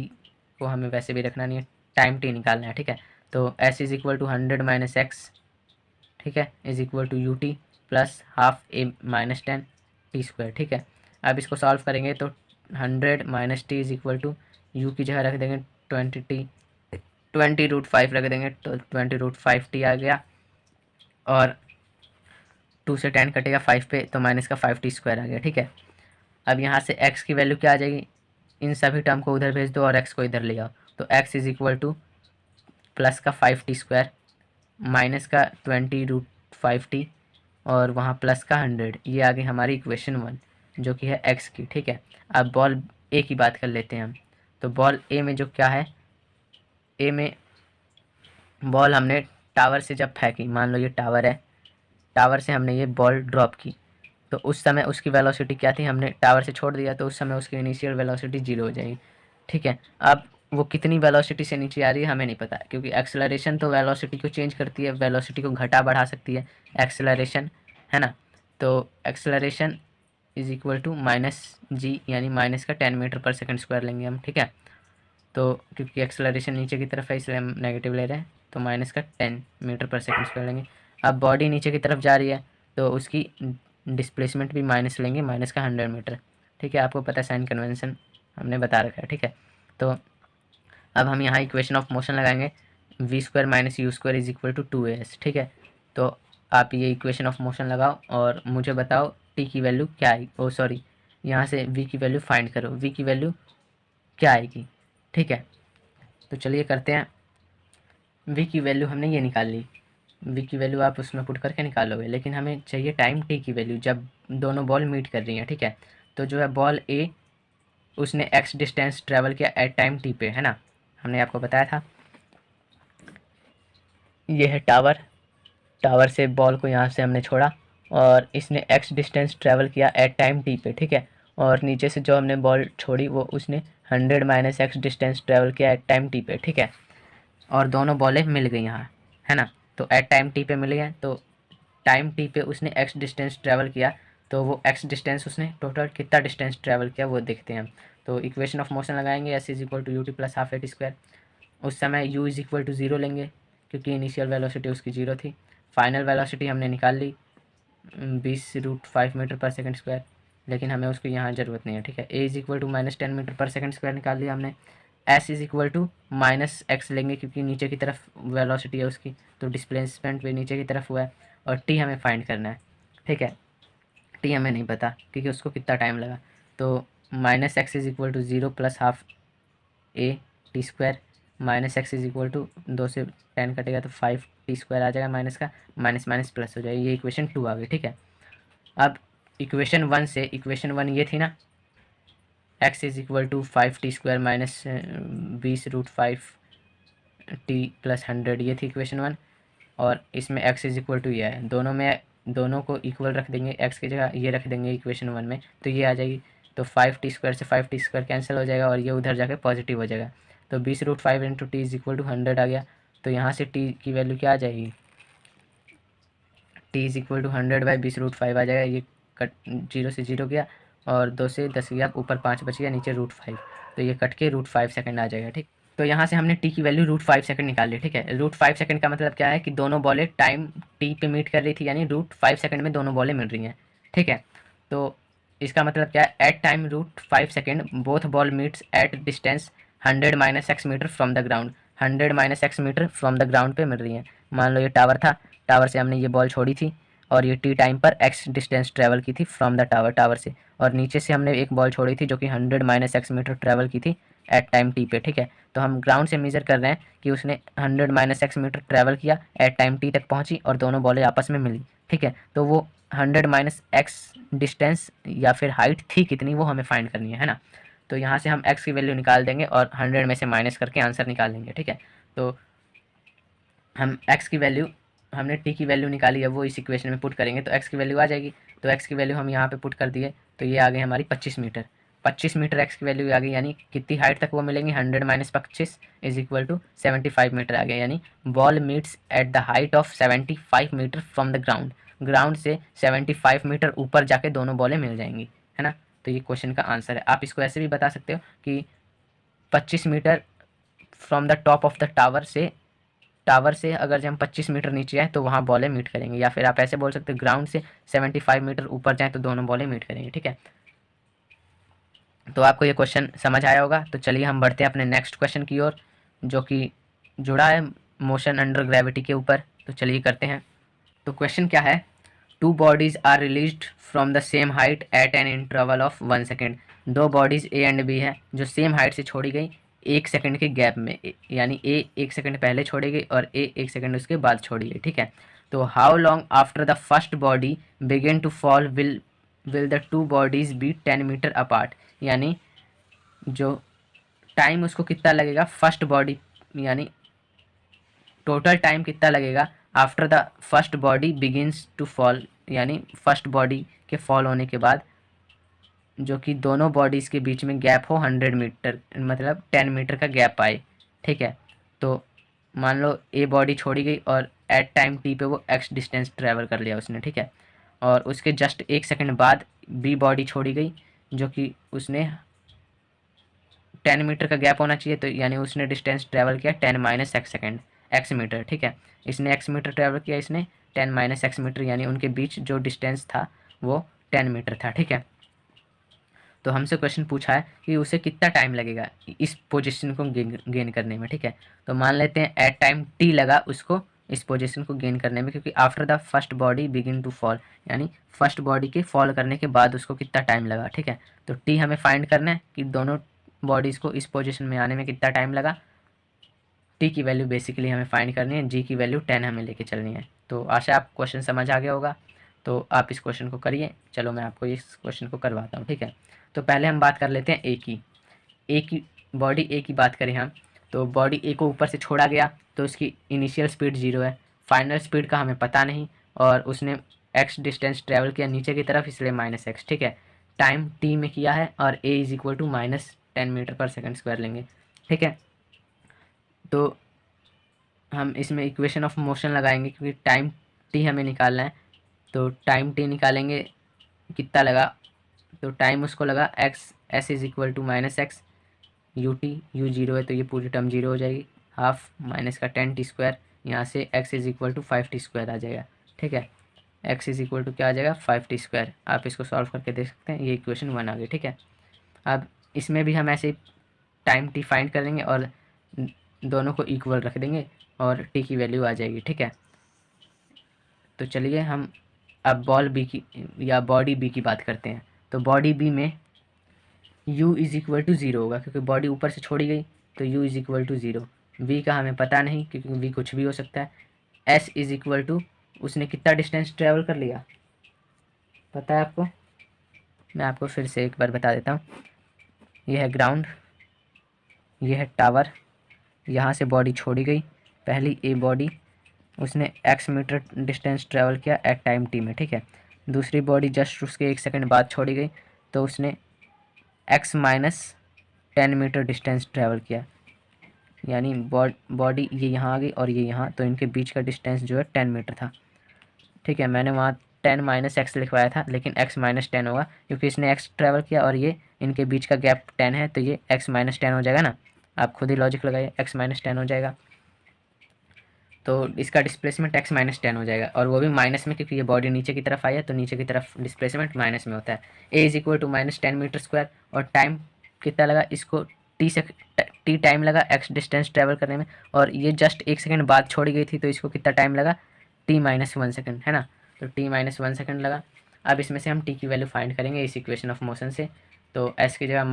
को हमें वैसे भी रखना नहीं है, टाइम t निकालना है। ठीक है, तो s is equal to 100 minus x, ठीक है, is equal to ut plus half a -10 t square. ठीक है, अब इसको सॉल्व करेंगे तो 100 minus t is equal to u की जगह रख देंगे 20t, 20√5 रख देंगे, तो 20√5t आ गया, और 2 से 10 कटेगा 5 पे, तो माइनस का 5t² आ गया। ठीक है, अब यहाँ से x की वैल्यू क्या आ जाएगी, इन सभी टर्म को उधर भेज दो और x को इधर ले आओ, तो x is equal two plus का 5t² माइनस का 20√5t और वहाँ प्लस का 100। ये आ गई हमारी इक्वेशन 1 जो कि है x की। ठीक है, अब बॉल ए की बात कर लेते हैं हम। तो बॉल ए में जो क्या है, ए में बॉल हमने टावर से जब फेंकी, मान लो ये टावर है, टावर से हमने ये बॉल ड्रॉप की, तो उस समय उसकी वेलोसिटी क्या थी, हमने टावर से छोड़ दिया तो उस समय उसकी इनिशियल वेलोसिटी 0 हो जाएगी। ठीक है, अब वो कितनी वेलोसिटी से नीचे आ रही है हमें नहीं पता, क्योंकि एक्सेलरेशन तो वेलोसिटी को चेंज करती है, वेलोसिटी को घटा बढ़ा सकती है एक्सेलरेशन, है ना। तो acceleration is equal to -g, यानी माइनस का 10 मीटर पर सेकंड स्क्वायर लेंगे हम। ठीक है, तो क्योंकि एक्सेलरेशन नीचे की तरफ है इसलिए हम नेगेटिव ले रहे हैं, तो माइनस का 10 मीटर पर सेकंड स्क्वायर लेंगे। अब बॉडी नीचे की तरफ जा रही है तो उसकी डिस्प्लेसमेंट भी माइनस लेंगे, माइनस का 100 मीटर। ठीक है, आपको पता है साइन कन्वेंशन हमने बता रखा है। ठीक है, तो अब हम यहाँ इक्वेशन ऑफ मोशन लगाएंगे, v² - u² is equal to 2as। ठीक है, तो आप ये इक्वेशन ऑफ मोशन लगाओ और मुझे बताओ t की वैल्यू क्या आएगी, ओ सॉरी, यहाँ से v की वैल्यू फाइंड करो, v की वैल्यू क्या आएगी। ठीक है, तो चलिए करते हैं। v की वैल्यू हमने ये निकाल ली, v की वैल्यू आप उसमें पुट करके निकालोगे, लेकिन हमें चाहिए टाइम t की वैल्यू जब दोनों बॉल मीट कर रही हैं। ठीक है, तो जो है बॉल a उसने x डिस्टेंस ट्रैवल किया एट टाइम t पे, है ना, हमने आपको बताया था। ये है टावर, टावर से बॉल को यहाँ से हमने छोड़ा और इसने x डिस्टेंस ट्रैवल किया एट टाइम t पे। ठीक है, और नीचे से जो हमने बॉल छोड़ी वो उसने 100 - x डिस्टेंस ट्रैवल किया एट टाइम t पे। ठीक है, और दोनों बॉलें मिल गई यहाँ, है ना, तो एट टाइम t पे मिल गए, तो टाइम t पे उसने x डिस्टेंस ट्रैवल किया, तो वो x डिस्टेंस उसने टोटल कितना डिस्टेंस ट्रैवल किया वो देखते हैं हम। तो इक्वेशन ऑफ मोशन लगाएंगे, s is equal to ut plus half at²। उस समय u इज इक्वल टू 0 लेंगे क्योंकि इनिशियल वेलोसिटी उसकी 0 थी। फाइनल वेलोसिटी हमने निकाल ली 20√5 मीटर पर सेकंड स्क्वायर, लेकिन हमें उसकी यहाँ ज़रूरत नहीं है। ठीक है, a is equal to -10 metre per second square निकाल लिया हमने। s is equal to -x लेंगे क्योंकि नीचे की तरफ वेलोसिटी है उसकी, तो डिस्प्लेसमेंट भी नीचे की तरफ हुआ है, और t हमें फाइंड करना है। ठीक है, t हमें नहीं पता क्योंकि उसको कितना टाइम लगा, तो -x is equal to 0 plus half a t² -x is equal to 2 से 10 कटेगा तो 5t² आ जाएगा, माइनस का माइनस माइनस प्लस हो जाएगी, ये इक्वेशन 2 आ गई। ठीक है, अब इक्वेशन 1 से, इक्वेशन 1 ये थी ना, x is equal to 5t² minus 20√5t plus 100, ये थी इक्वेशन 1, और इसमें x इज इक्वल टू ये है, दोनों को इक्वल रख देंगे, x की जगह ये रख देंगे इक्वेशन 1 में, तो ये आ जाएगी, तो 5t² से 5t² कैंसिल हो जाएगा और ये उधर जाके पॉजिटिव हो जाएगा, तो 20√5 into t is equal to 100 आ गया। तो यहाँ से t की वैल्यू क्या आ जाएगी, t is equal to 100 by 20√5 आ जाएगा, ये कट 0 से 0 गया और 2 से 10 गया, ऊपर 5 बच गया, नीचे √5, तो ये कट के √5 सेकंड आ जाएगा। ठीक, तो यहाँ से हमने t की वैल्यू √5 सेकंड निकाल ली। ठीक है, √5 सेकंड का मतलब क्या है कि दोनों बॉलें टाइम t पे मीट कर रही थी, यानी √5 सेकंड में दोनों बॉलें मिल रही हैं। ठीक है, तो इसका मतलब क्या है, at time √5 second both ball meets at distance 100 - x metre from the ground, 100 - x metre from the ground पे मिल रही हैं। मान लो ये टावर था, टावर से हमने ये बॉल छोड़ी थी और ये t टाइम पर x डिस्टेंस ट्रैवल की थी फ्रॉम द टावर से, और नीचे से हमने एक बॉल छोड़ी थी जो कि 100 - x मीटर ट्रैवल की थी एट टाइम t पे। ठीक है, तो हम ग्राउंड से मेजर कर रहे हैं कि उसने 100 - x मीटर ट्रैवल किया, एट टाइम t तक पहुंची और दोनों बॉलें आपस में मिली। ठीक है, तो वो 100 - x डिस्टेंस या फिर हाइट थी कितनी वो हमें फाइंड करनी है ना। तो यहाँ से हम x की वैल्यू निकाल देंगे और 100 में से माइनस करके आंसर निकाल लेंगे। ठीक है, तो हम x की वैल्यू, हमने t की वैल्यू निकाली है वो इस इक्वेशन में पुट करेंगे तो x की वैल्यू आ जाएगी, तो x की वैल्यू हम यहाँ पे पुट कर दिए तो ये आ गई हमारी 25 मीटर। 25 मीटर x की वैल्यू आ गई, यानी कितनी हाइट तक वो मिलेंगी, 100 - 25 इज इक्वल टू 75 मीटर आ गया, यानी ball meets at the height of 75 metre from the ground, ground से 75 मीटर ऊपर जाके दोनों बॉलें मिल जाएंगी, है ना। तो ये क्वेश्चन का आंसर है। आप इसको ऐसे भी बता सकते हो कि 25 metre from the top of the tower से अगर जब हम 25 मीटर नीचे आए तो वहाँ बॉलें मीट करेंगे, या फिर आप ऐसे बोल सकते हो ग्राउंड से 75 मीटर ऊपर जाएँ तो दोनों बॉलें मीट करेंगे। ठीक है, तो आपको ये क्वेश्चन समझ आया होगा। तो चलिए हम बढ़ते हैं अपने नेक्स्ट क्वेश्चन की ओर, जो कि जुड़ा है मोशन अंडर ग्रेविटी के ऊपर। तो चलिए करते हैं। तो क्वेश्चन क्या है, two bodies are released from the same height at an interval of 1 second. दो बॉडीज ए एंड बी है जो सेम हाइट से छोड़ी गई 1 सेकेंड के गैप में, यानी ए 1 सेकेंड पहले छोड़ी गई और ए 1 सेकेंड उसके बाद छोड़ी गई, ठीक है। तो how long after the first body begin to fall will the two bodies be 10 metre apart, यानी जो टाइम उसको कितना लगेगा फर्स्ट बॉडी, यानी टोटल टाइम कितना लगेगा after the first body begins to fall, यानी फर्स्ट बॉडी के फॉल होने के बाद जो कि दोनों बॉडीज़ के बीच में गैप हो 100 मीटर, मतलब 10 मीटर का गैप आए, ठीक है। तो मान लो ए बॉडी छोड़ी गई और एट टाइम टी पे वो एक्स डिस्टेंस ट्रैवल कर लिया उसने, ठीक है। और उसके जस्ट 1 सेकेंड बाद बी बॉडी छोड़ी गई जो कि उसने 10 मीटर का गैप होना चाहिए, तो यानी उसने डिस्टेंस ट्रैवल किया 10 minus x second x metre, ठीक है। इसने एक्स मीटर ट्रैवल किया, इसने 10 माइनस एक्स मीटर, यानी उनके बीच जो डिस्टेंस था वो 10 मीटर था, ठीक है। तो हमसे क्वेश्चन पूछा है कि उसे कितना टाइम लगेगा इस पोजीशन को गेन करने में, ठीक है। तो मान लेते हैं एट टाइम टी लगा उसको इस पोजीशन को गेन करने में, क्योंकि after the first body begin to fall, यानी फर्स्ट बॉडी के फॉल करने के बाद उसको कितना टाइम लगा, ठीक है। तो टी हमें फाइंड करना है कि दोनों बॉडीज़ को इस पोजीशन में आने में कितना टाइम लगा। टी की वैल्यू बेसिकली हमें फाइंड करनी है, जी की वैल्यू 10 हमें लेके चलनी है। तो आशा आप क्वेश्चन समझ आ गया होगा, तो आप इस क्वेश्चन को करिए। चलो मैं आपको इस क्वेश्चन को करवाता हूँ, ठीक है। तो पहले हम बात कर लेते हैं ए की बॉडी ए की बात करें हम, तो बॉडी ए को ऊपर से छोड़ा गया तो उसकी इनिशियल स्पीड 0 है, फाइनल स्पीड का हमें पता नहीं, और उसने एक्स डिस्टेंस ट्रैवल किया नीचे की तरफ, इसलिए माइनस एक्स, ठीक है। टाइम टी में किया है और ए इज इक्वल टू -10 मीटर पर सेकेंड स्क्वायर लेंगे, ठीक है। तो हम इसमें इक्वेशन ऑफ मोशन लगाएंगे क्योंकि टाइम टी हमें निकालना है। तो टाइम टी निकालेंगे, कितना लगा, तो टाइम उसको लगा x, s is equal to -x, u t, u 0 है तो ये पूरी टर्म 0 हो जाएगी, हाफ माइनस का 10 टी स्क्वायर, यहाँ से X is equal to 5 T square आ जाएगा, ठीक है। एक्स इज इक्वल टू क्या आ जाएगा 5 टी स्क्वायर। आप इसको सॉल्व करके देख सकते हैं, ये इक्वेशन 1 आ गई, ठीक है। अब इसमें भी हम ऐसे ही टाइम टी फाइंड करेंगे और दोनों को इक्वल रख देंगे और टी की वैल्यू आ जाएगी, ठीक है। तो चलिए हम अब बॉल बी की या बॉडी बी की बात करते हैं। तो बॉडी बी में u इज़ इक्वल टू 0 होगा क्योंकि बॉडी ऊपर से छोड़ी गई, तो u is equal to 0। v का हमें पता नहीं क्योंकि v कुछ भी हो सकता है। s इज़ इक्वल टू उसने कितना डिस्टेंस ट्रैवल कर लिया पता है आपको, मैं आपको फिर से एक बार बता देता हूँ। ये है ग्राउंड, ये है टावर, यहाँ से बॉडी छोड़ी गई, पहली ए बॉडी उसने x मीटर डिस्टेंस ट्रैवल किया एट टाइम t में, ठीक है। दूसरी बॉडी जस्ट उसके 1 सेकेंड बाद छोड़ी गई तो उसने x minus 10 metre distance travel किया, यानी बॉडी ये यहाँ आ गई और ये यहाँ, तो इनके बीच का डिस्टेंस जो है 10 मीटर था, ठीक है। मैंने वहाँ 10 माइनस एक्स लिखवाया था लेकिन x माइनस 10 होगा क्योंकि इसने x ट्रैवल किया और ये इनके बीच का गैप 10 है, तो ये x माइनस 10 हो जाएगा ना। आप खुद ही लॉजिक लगाइए, x माइनस 10 हो जाएगा, तो इसका डिस्प्लेसमेंट x माइनस 10 हो जाएगा, और वो भी माइनस में क्योंकि ये बॉडी नीचे की तरफ आई है तो नीचे की तरफ डिस्प्लेसमेंट माइनस में होता है। a is equal to -10 metre square, और टाइम कितना लगा इसको टी टाइम लगा x डिस्टेंस ट्रैवल करने में, और ये जस्ट 1 सेकेंड बाद छोड़ी गई थी तो इसको कितना टाइम लगा t-1 सेकेंड, है ना। तो t-1 सेकेंड लगा। अब इसमें से हम t की वैल्यू फाइंड करेंगे इस इक्वेशन ऑफ मोशन से। तो s की जगह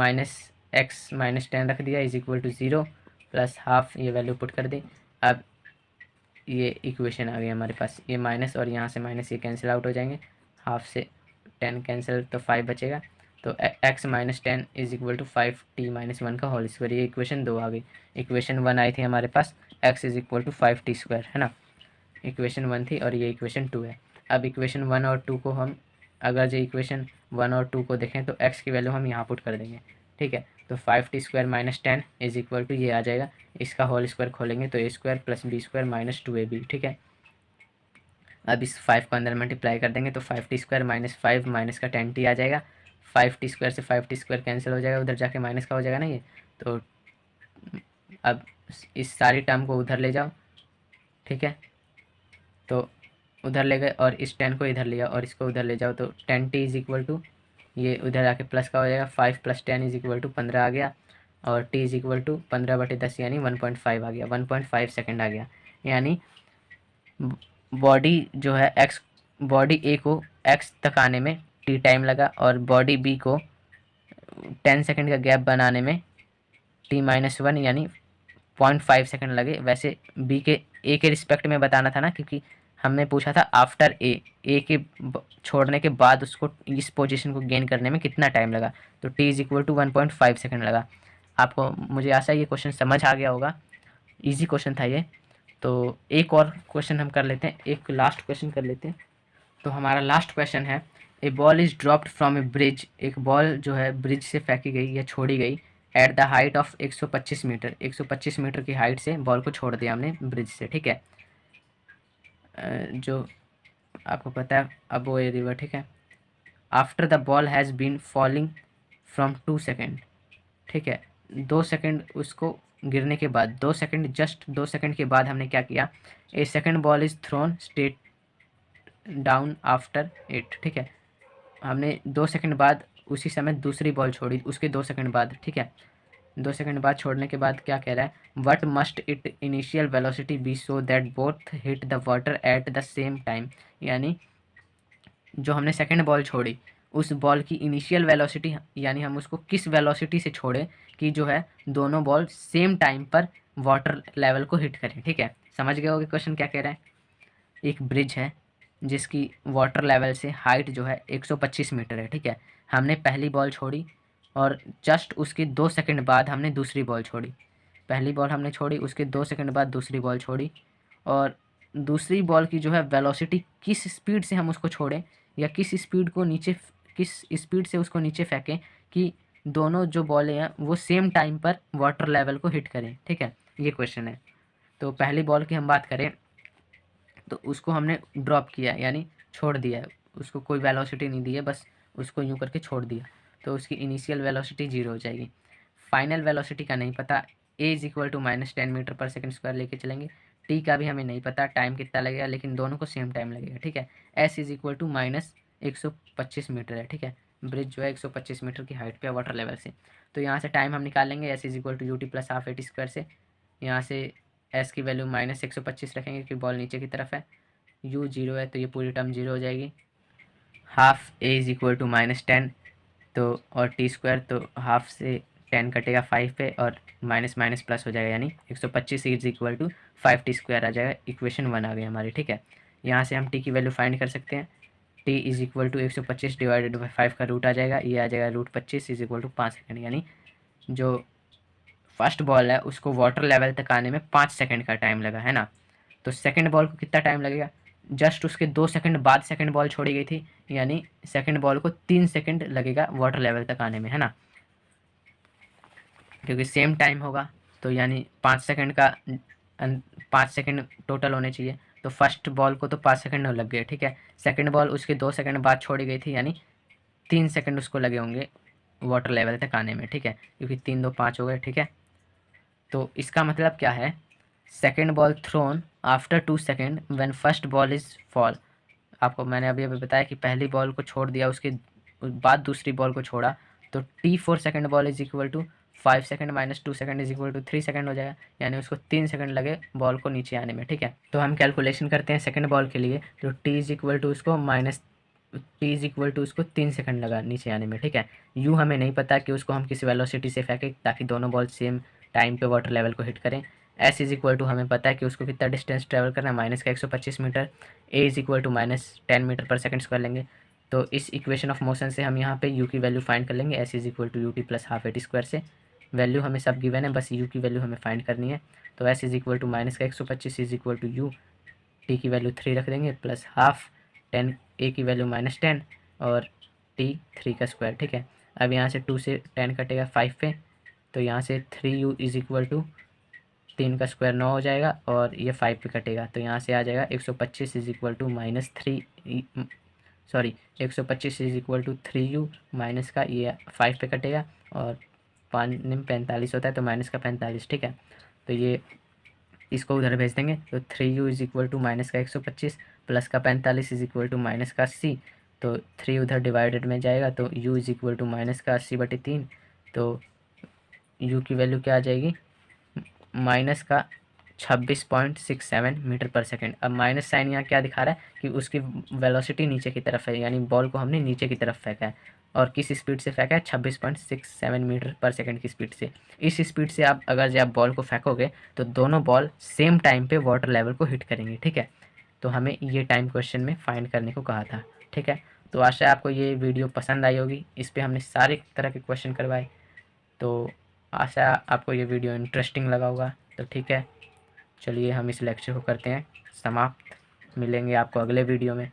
-x -10 रख दिया is equal to 0 plus half, ये वैल्यू पुट कर दी। अब ये इक्वेशन आ गई हमारे पास, ये माइनस और यहाँ से माइनस ये कैंसिल आउट हो जाएंगे, हाफ से 10 कैंसिल तो 5 बचेगा, तो x minus 10 is equal to 5t-1 का होल स्क्वायर, ये इक्वेशन 2 आ गई। इक्वेशन 1 आई थी हमारे पास x is equal to 5t square, है ना, इक्वेशन 1 थी और ये इक्वेशन 2 है। अब इक्वेशन 1 और 2 को हम, अगर जो इक्वेशन 1 और 2 को देखें तो x की वैल्यू हम यहाँ पुट कर देंगे, ठीक है। तो 5t square minus 10 is equal to ये आ जाएगा, इसका होल स्क्वायर खोलेंगे तो a square plus B square minus 2ab, ठीक है। अब इस 5 को अंदर मल्टीप्लाई कर देंगे तो 5t स्क्वायर माइनस 5 माइनस का 10t आ जाएगा, 5t स्क्वायर से 5t स्क्वायर कैंसिल हो जाएगा, उधर जाके माइनस का हो जाएगा ना ये। तो अब इस सारी टर्म को उधर ले जाओ, ठीक है। तो उधर ले गए और इस 10 को इधर लिया और इसको उधर ले जाओ, तो 10t इज इक्वल टू ये उधर आके प्लस का हो जाएगा, 5 प्लस 10 इज इक्वल टू 15 आ गया, और t इज इक्वल टू 15/10 यानी 1.5 आ गया, 1.5 सेकेंड आ गया। यानी बॉडी जो है x बॉडी ए को एक्स तक आने में टी टाइम लगा और बॉडी बी को 10 सेकंड का गैप बनाने में t-1 यानी 0.5 सेकंड लगे। वैसे बी के ए के रिस्पेक्ट में बताना था ना, क्योंकि हमने पूछा था आफ्टर ए के छोड़ने के बाद उसको इस पोजीशन को गेन करने में कितना टाइम लगा, तो t=1.5 सेकंड लगा। आपको मुझे आशा है ये क्वेश्चन समझ आ गया होगा, इजी क्वेश्चन था ये। तो एक और क्वेश्चन हम कर लेते हैं, एक लास्ट क्वेश्चन कर लेते हैं। तो हमारा लास्ट क्वेश्चन है, a ball is dropped from a bridge, एक बॉल जो है ब्रिज से फेंकी गई या छोड़ी गई at the height of 125 metre, 125 metre की हाइट से बॉल को छोड़ दिया हमने ब्रिज से, ठीक है। जो आपको पता है अब वो ये रिवर, ठीक है। After the ball has been falling from 2 second, ठीक है, 2 सेकेंड उसको गिरने के बाद, 2 सेकेंड, जस्ट 2 सेकेंड के बाद हमने क्या किया, a second ball is thrown straight down after it, ठीक है। हमने 2 सेकंड बाद उसी समय दूसरी बॉल छोड़ी, उसके 2 सेकंड बाद, ठीक है। 2 सेकंड बाद छोड़ने के बाद क्या कह रहा है, what must it initial velocity be so that both hit the water at the same time, यानी जो हमने सेकंड बॉल छोड़ी उस बॉल की इनिशियल वेलोसिटी, यानी हम उसको किस वेलोसिटी से छोड़े कि जो है दोनों बॉल सेम टाइम पर वाटर लेवल को हिट करें, ठीक है। समझ गए होगे क्वेश्चन क्या कह रहा है। एक ब्रिज है जिसकी वाटर लेवल से हाइट जो है 125 मीटर है, ठीक है। हमने पहली बॉल छोड़ी और जस्ट उसके 2 सेकंड बाद हमने दूसरी बॉल छोड़ी। पहली बॉल हमने छोड़ी, उसके 2 सेकंड बाद दूसरी बॉल छोड़ी, और दूसरी बॉल की जो है वेलोसिटी किस स्पीड से हम उसको छोड़ें या किस स्पीड को नीचे, किस स्पीड से उसको नीचे फेंकें कि दोनों जो बॉलें हैं वो सेम टाइम पर वाटर लेवल को हिट करें, ठीक है। ये क्वेश्चन है। तो पहली बॉल की हम बात करें तो उसको हमने ड्रॉप किया यानी छोड़ दिया है, उसको कोई वेलोसिटी नहीं दी है, बस उसको यूँ करके छोड़ दिया, तो उसकी इनिशियल वेलोसिटी 0 हो जाएगी। फाइनल वेलोसिटी का नहीं पता, ए is equal to -10 metre per second square लेके चलेंगे। टी का भी हमें नहीं पता टाइम कितना लगेगा, लेकिन दोनों को सेम टाइम लगेगा, ठीक है। S is equal to -125 metre है, ठीक है। ब्रिज जो है 125 मीटर की हाइट पे वाटर लेवल से, तो यहाँ से टाइम हम निकाल लेंगे s is equal to U T plus half A T square से। यहाँ से एस की वैल्यू -125 रखेंगे क्योंकि बॉल नीचे की तरफ है, यू 0 है तो ये पूरी टर्म 0 हो जाएगी। Half a is equal to -10, तो और टी स्क्वायर, तो हाफ से 10 कटेगा 5 पे और माइनस माइनस प्लस हो जाएगा, यानी 125 is equal to 5 T square आ जाएगा। इक्वेशन 1 आ गई हमारी, ठीक है। यहाँ से हम टी की वैल्यू फाइंड कर सकते हैं, t is equal to 125 divided by 5 का रूट आ जाएगा, ये आ जाएगा √25 इज इक्वल टू 5 सेकेंड, यानी जो फर्स्ट बॉल है उसको वाटर लेवल तक आने में 5 सेकंड का टाइम लगा है ना। तो सेकंड बॉल को कितना टाइम लगेगा, जस्ट उसके 2 सेकंड बाद सेकंड बॉल छोड़ी गई थी, यानी सेकंड बॉल को 3 सेकंड लगेगा वाटर लेवल तक आने में, है ना, क्योंकि सेम टाइम होगा, तो यानी 5 सेकंड का 5 सेकंड टोटल होने चाहिए। तो फर्स्ट बॉल को तो 5 सेकंड लग गए, ठीक है। सेकंड बॉल उसके 2 सेकंड बाद छोड़ी गई थी, यानी 3 सेकंड उसको लगे होंगे वाटर लेवल तक आने में, ठीक है, क्योंकि 3 2 5 हो गए, ठीक है। तो इसका मतलब क्या है, second ball thrown after 2 second when first ball is fall. आपको मैंने अभी अभी बताया कि पहली बॉल को छोड़ दिया, उसके बाद दूसरी बॉल को छोड़ा, तो t4 second ball is equal to 5 second -2 second is equal to 3 second हो जाएगा, यानी उसको 3 सेकेंड लगे बॉल को नीचे आने में, ठीक है। तो हम कैलकुलेशन करते हैं सेकेंड बॉल के लिए, तो t इज इक्वल टू उसको टी इज इक्वल टू उसको 3 सेकंड लगा नीचे आने में, ठीक है। यू हमें नहीं पता कि उसको हम किस वेलोसिटी से फेंकें ताकि दोनों बॉल सेम टाइम पे वाटर लेवल को हिट करें। एस इज इक्वल टू हमें पता है कि उसको कितना डिस्टेंस ट्रैवल करना है, माइनस का 125 metre. A is equal to -10 metre per second square लेंगे, तो इस इक्वेशन ऑफ मोशन से हम यहाँ पे यू की वैल्यू फाइंड कर लेंगे, s is equal to U T plus half A T square से। वैल्यू हमें सब गिवन है, बस यू की वैल्यू हमें फाइंड करनी है। तो s is equal to minus का 125 is equal to you, t की वैल्यू 3 रख देंगे, प्लस हाफ 10, ए की वैल्यू -10 और टी 3 का स्क्वायर, ठीक है। अब यहाँ से 2 से 10 कटेगा 5 पे, तो यहाँ से 3u इज इक्वल टू 3 का स्क्वायर 9 हो जाएगा और ये 5 पे कटेगा, तो यहाँ से आ जाएगा 125 is equal to -125 is equal to 3u minus का ये 5 पे कटेगा और 5 में 45 होता है, तो माइनस का 45, ठीक है। तो ये इसको उधर भेज देंगे, तो 3u is equal to minus का 125 प्लस का 45 इज इक्वल टू माइनस का 80, तो 3 उधर डिवाइडेड में जाएगा, तो u is equal to minus का 80/3, तो u की वैल्यू क्या आ जाएगी, माइनस का 26.67 मीटर पर सेकेंड। अब माइनस साइन यहाँ क्या दिखा रहा है कि उसकी वेलोसिटी नीचे की तरफ है, यानी बॉल को हमने नीचे की तरफ फेंका है। और किस स्पीड से फेंका है? 26.67 मीटर पर सेकेंड की स्पीड से। इस स्पीड से आप अगर जब बॉल को फेंकोगे तो दोनों बॉल सेम टाइम पे वाटर लेवल को हिट करेंगे, ठीक है। तो हमें ये टाइम क्वेश्चन में फाइंड करने को कहा था, ठीक है। तो आशा है आपको ये वीडियो पसंद आई होगी। इस पर हमने सारे तरह के क्वेश्चन करवाए, तो आशा आपको ये वीडियो इंटरेस्टिंग लगा होगा। तो ठीक है, चलिए हम इस लेक्चर को करते हैं समाप्त। मिलेंगे आपको अगले वीडियो में।